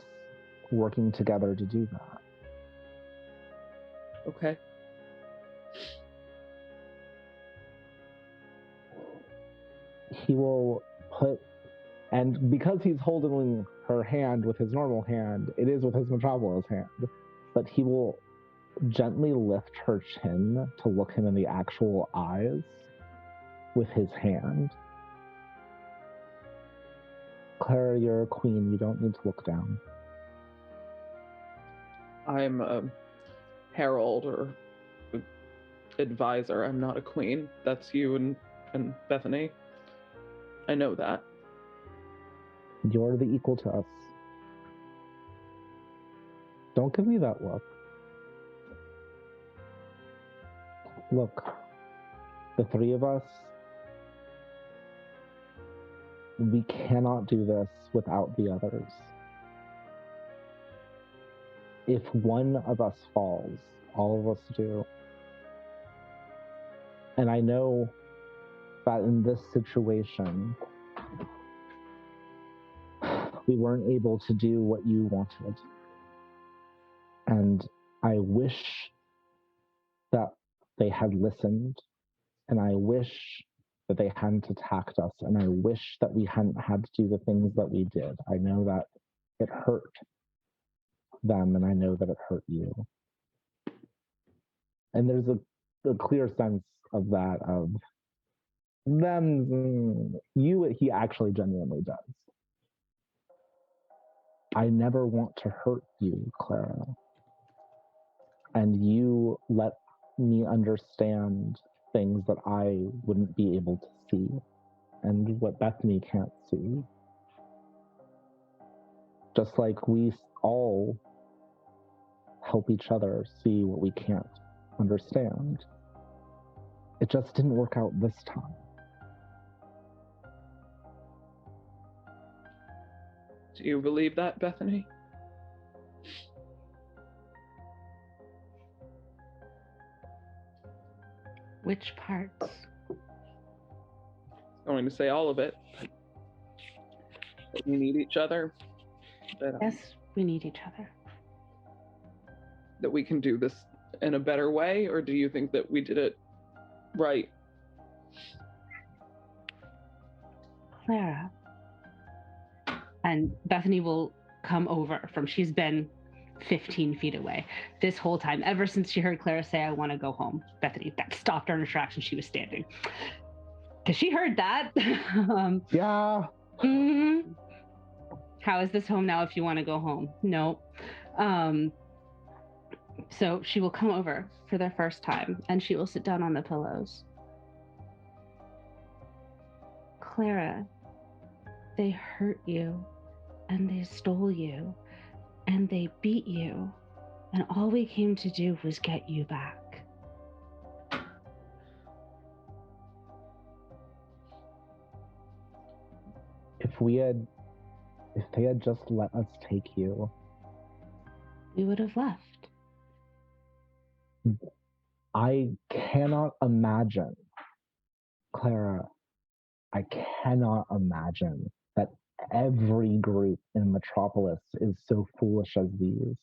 B: working together to do that.
C: Okay.
B: He will put, and because he's holding her hand with his normal hand, it is with his Metropolis hand, but he will gently lift her chin to look him in the actual eyes with his hand. Clara, you're a queen. You don't need to look down.
C: I'm a herald or advisor. I'm not a queen. That's you and Bethany. I know that.
B: You're the equal to us. Don't give me that look. Look, the three of us, we cannot do this without the others. If one of us falls, all of us do. And I know that in this situation, we weren't able to do what you wanted. And I wish that they had listened, and I wish that they hadn't attacked us, and I wish that we hadn't had to do the things that we did. I know that it hurt them, and I know that it hurt you. And there's a clear sense of that, of them, you, he actually genuinely does. I never want to hurt you, Clara. And you let me understand things that I wouldn't be able to see, and what Bethany can't see. Just like we all help each other see what we can't understand. It just didn't work out this time.
C: Do you believe that, Bethany?
D: Which parts?
C: Going to say all of it. That we need each other. That,
D: Yes, we need each other.
C: that we can do this in a better way, or do you think that we did it right?
D: Clara. And Bethany will come over from, she's been 15 feet away this whole time, ever since she heard Clara say, I want to go home. Bethany, that stopped her in her tracks and she was standing. Because she heard that.
B: Yeah.
D: Mm-hmm. How is this home now if you want to go home? No. So she will come over for the first time and she will sit down on the pillows. Clara, they hurt you and they stole you and they beat you, and all we came to do was get you back.
B: If they had just let us take you,
D: We would have left.
B: I cannot imagine, Clara, I cannot imagine that every group in Metropolis is so foolish as these.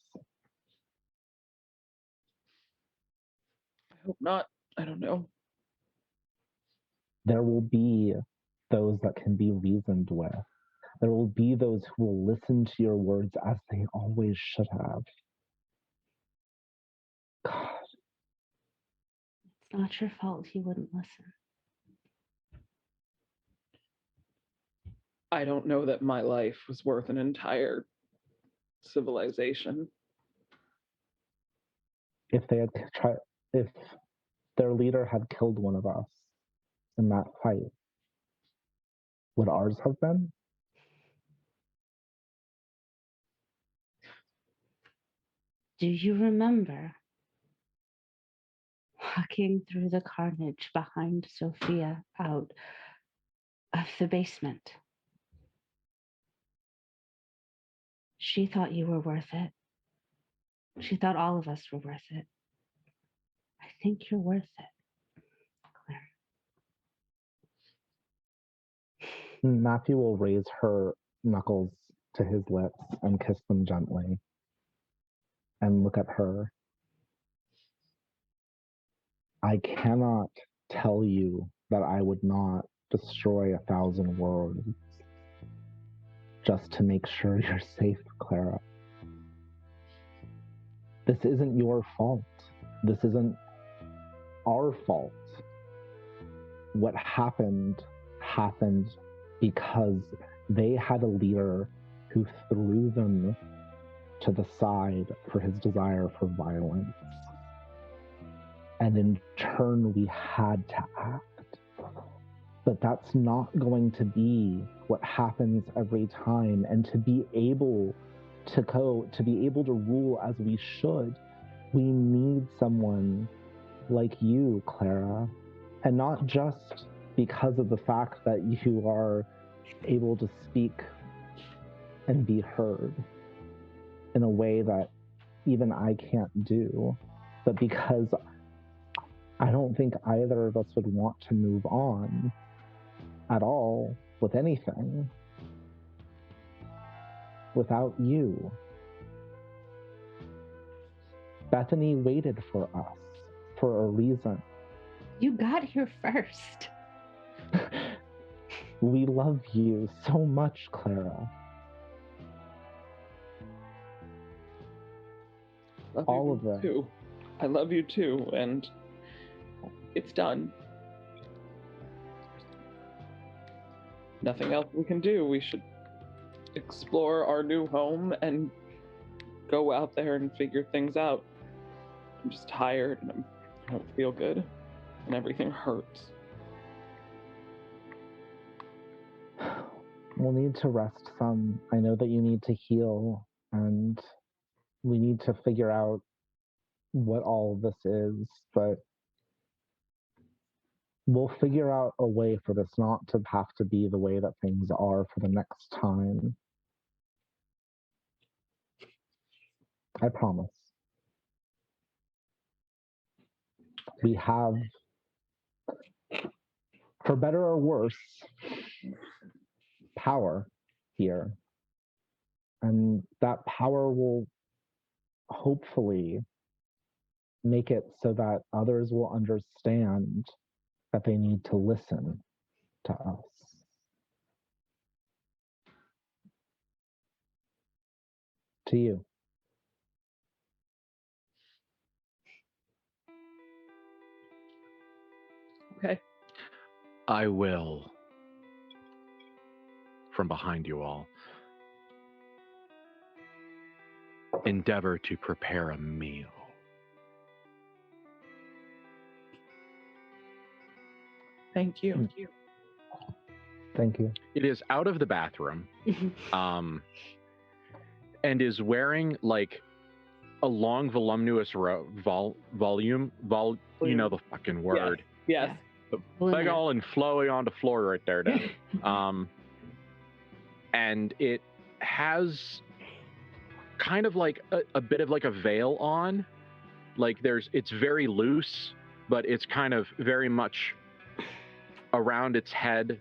C: I hope not. I don't know.
B: There will be those that can be reasoned with. There will be those who will listen to your words as they always should have. God.
D: Not your fault he wouldn't listen.
C: I don't know that my life was worth an entire civilization.
B: If they had tried, if their leader had killed one of us in that fight, would ours have been?
D: Do you remember walking through the carnage behind Sophia out of the basement? She thought you were worth it. She thought all of us were worth it. I think you're worth it, Clara.
B: Matthew will raise her knuckles to his lips and kiss them gently and look at her. I cannot tell you that I would not destroy 1,000 worlds just to make sure you're safe, Clara. This isn't your fault. This isn't our fault. What happened because they had a leader who threw them to the side for his desire for violence. And in turn, we had to act. But that's not going to be what happens every time. And to be able to rule as we should, we need someone like you, Clara. And not just because of the fact that you are able to speak and be heard in a way that even I can't do, but because I don't think either of us would want to move on at all with anything without you. Bethany waited for us for a reason.
D: You got here first.
B: We love you so much, Clara. All of them.
C: Too. I love you too, and it's done. Nothing else we can do. We should explore our new home and go out there and figure things out. I'm just tired and I don't feel good and everything hurts.
B: We'll need to rest some. I know that you need to heal, and we need to figure out what all of this is, but we'll figure out a way for this not to have to be the way that things are for the next time. I promise. We have, for better or worse, power here. And that power will hopefully make it so that others will understand that they need to listen to us. To you.
C: Okay.
A: I will, from behind you all, endeavor to prepare a meal.
C: Thank you.
B: Thank you.
A: It is out of the bathroom, and is wearing like a long, voluminous volume. You know the fucking word.
C: Yes.
A: Big all and flowy on the floor right there. And it has kind of like a bit of like a veil on. Like it's very loose, but it's kind of very much around its head,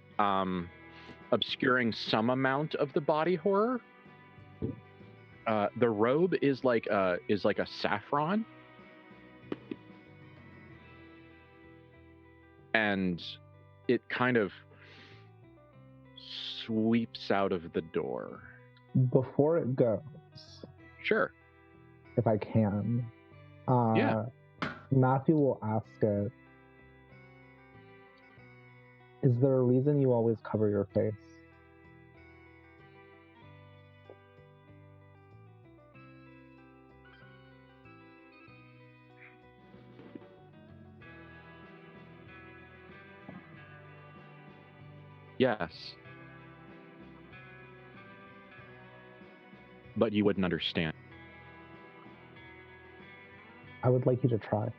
A: obscuring some amount of the body horror. The robe is like a saffron, and it kind of sweeps out of the door.
B: Before it goes,
A: Sure.
B: if I can,
A: Yeah.
B: Matthew will ask it Is there a reason you always cover your face?
A: Yes. But you wouldn't understand.
B: I would like you to try.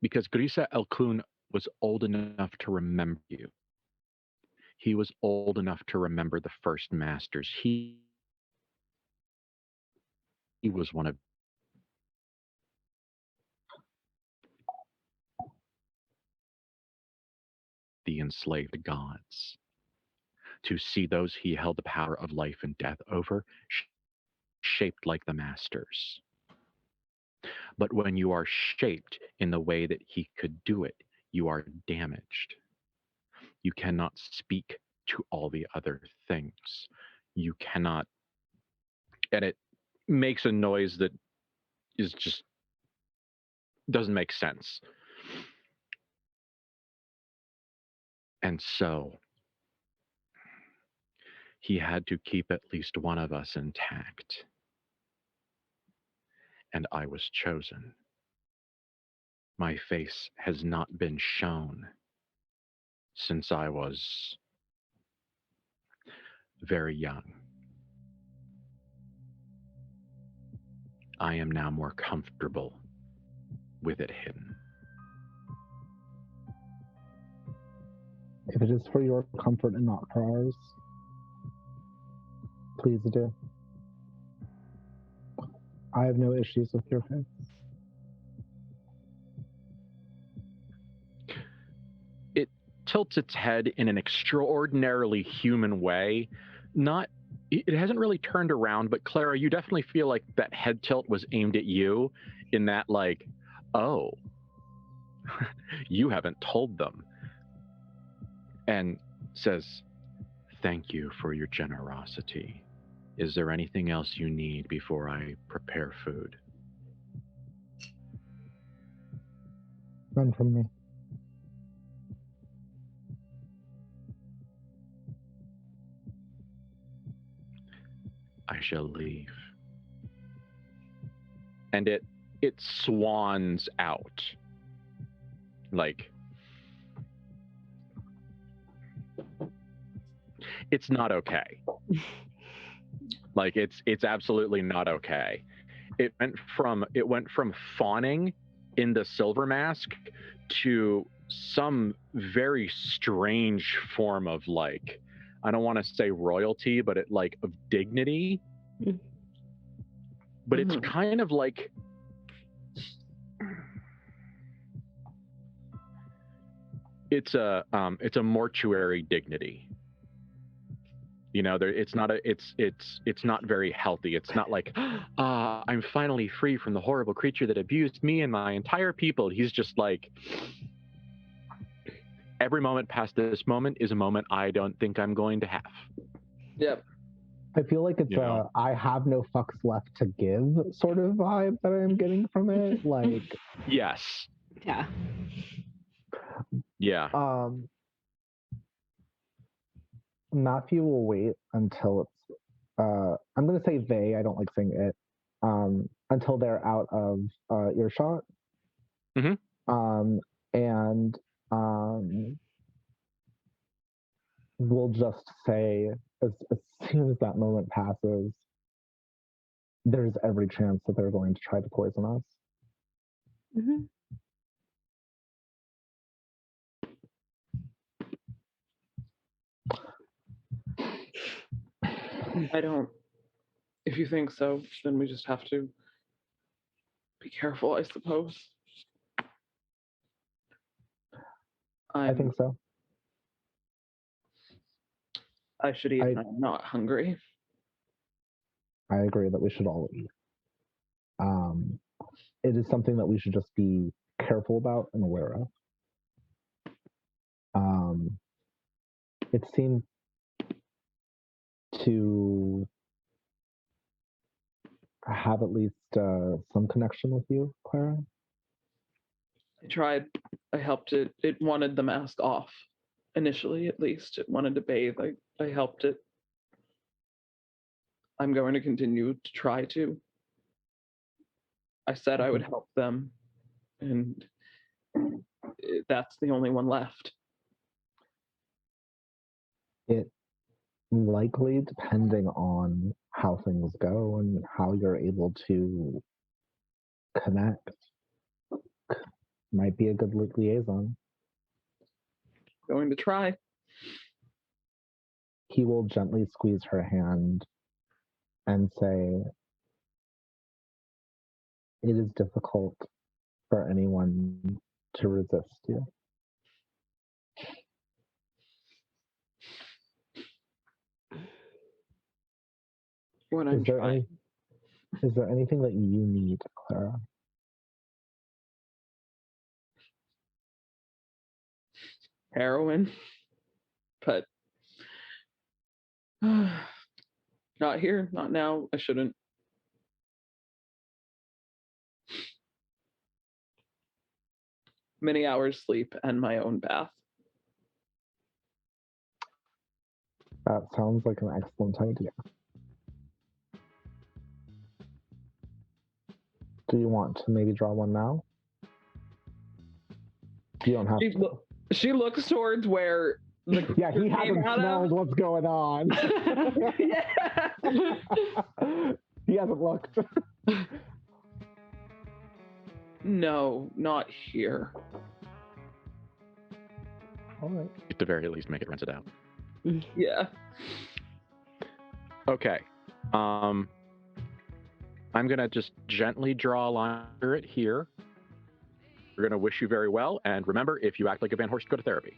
A: Because Grisa Elkun was old enough to remember you. He was old enough to remember the first masters. He was one of the enslaved gods. To see those he held the power of life and death over, shaped like the masters. But when you are shaped in the way that he could do it, you are damaged. You cannot speak to all the other things. You cannot, and it makes a noise that is just doesn't make sense. And so he had to keep at least one of us intact. And I was chosen. My face has not been shown since I was very young. I am now more comfortable with it hidden.
B: If it is for your comfort and not for ours, please do. I have no issues with your face.
A: It tilts its head in an extraordinarily human way. It hasn't really turned around, but Clara, you definitely feel like that head tilt was aimed at you in that, like, oh, you haven't told them. And says, thank you for your generosity. Is there anything else you need before I prepare food?
B: None from me.
A: I shall leave. And it swans out. Like, it's not okay. Like, it's absolutely not okay. It went from fawning in the silver mask to some very strange form of, like, I don't want to say royalty, but of dignity. But it's kind of like, it's a mortuary dignity. You know, it's not very healthy. It's not like, I'm finally free from the horrible creature that abused me and my entire people. He's just like, every moment past this moment is a moment I don't think I'm going to have.
C: Yep.
B: I feel like it's I have no fucks left to give sort of vibe that I'm getting from it. Like,
A: yes.
D: Yeah.
A: Yeah.
B: Matthew will wait until it's I'm gonna say they, I don't like saying it, until they're out of earshot. And we'll just say as soon as that moment passes, there's every chance that they're going to try to poison us.
C: If you think so, then we just have to be careful, I suppose.
B: I think so.
C: I should eat. I'm not hungry.
B: I agree that we should all eat. It is something that we should just be careful about and aware of. It seemed to have at least some connection with you, Clara?
C: I tried. I helped it. It wanted the mask off. Initially, at least. It wanted to bathe. I helped it. I'm going to continue to try to. I said I would help them, and that's the only one left.
B: It likely, depending on how things go and how you're able to connect, might be a good liaison.
C: Going to try.
B: He will gently squeeze her hand and say, it is difficult for anyone to resist you.
C: When I'm trying.
B: Is there anything that you need, Clara?
C: Heroin, but not here, not now. I shouldn't. Many hours sleep and my own bath.
B: That sounds like an excellent idea. Do you want to maybe draw one now? You don't have to.
C: She looks towards where the
B: yeah, he hasn't smelled what's going on. He hasn't looked.
C: No, not here.
B: All right.
A: At the very least, make it rinse it out.
C: Yeah.
A: Okay. I'm gonna just gently draw a line under it here. We're gonna wish you very well, and remember, if you act like a Van Horst, go to therapy.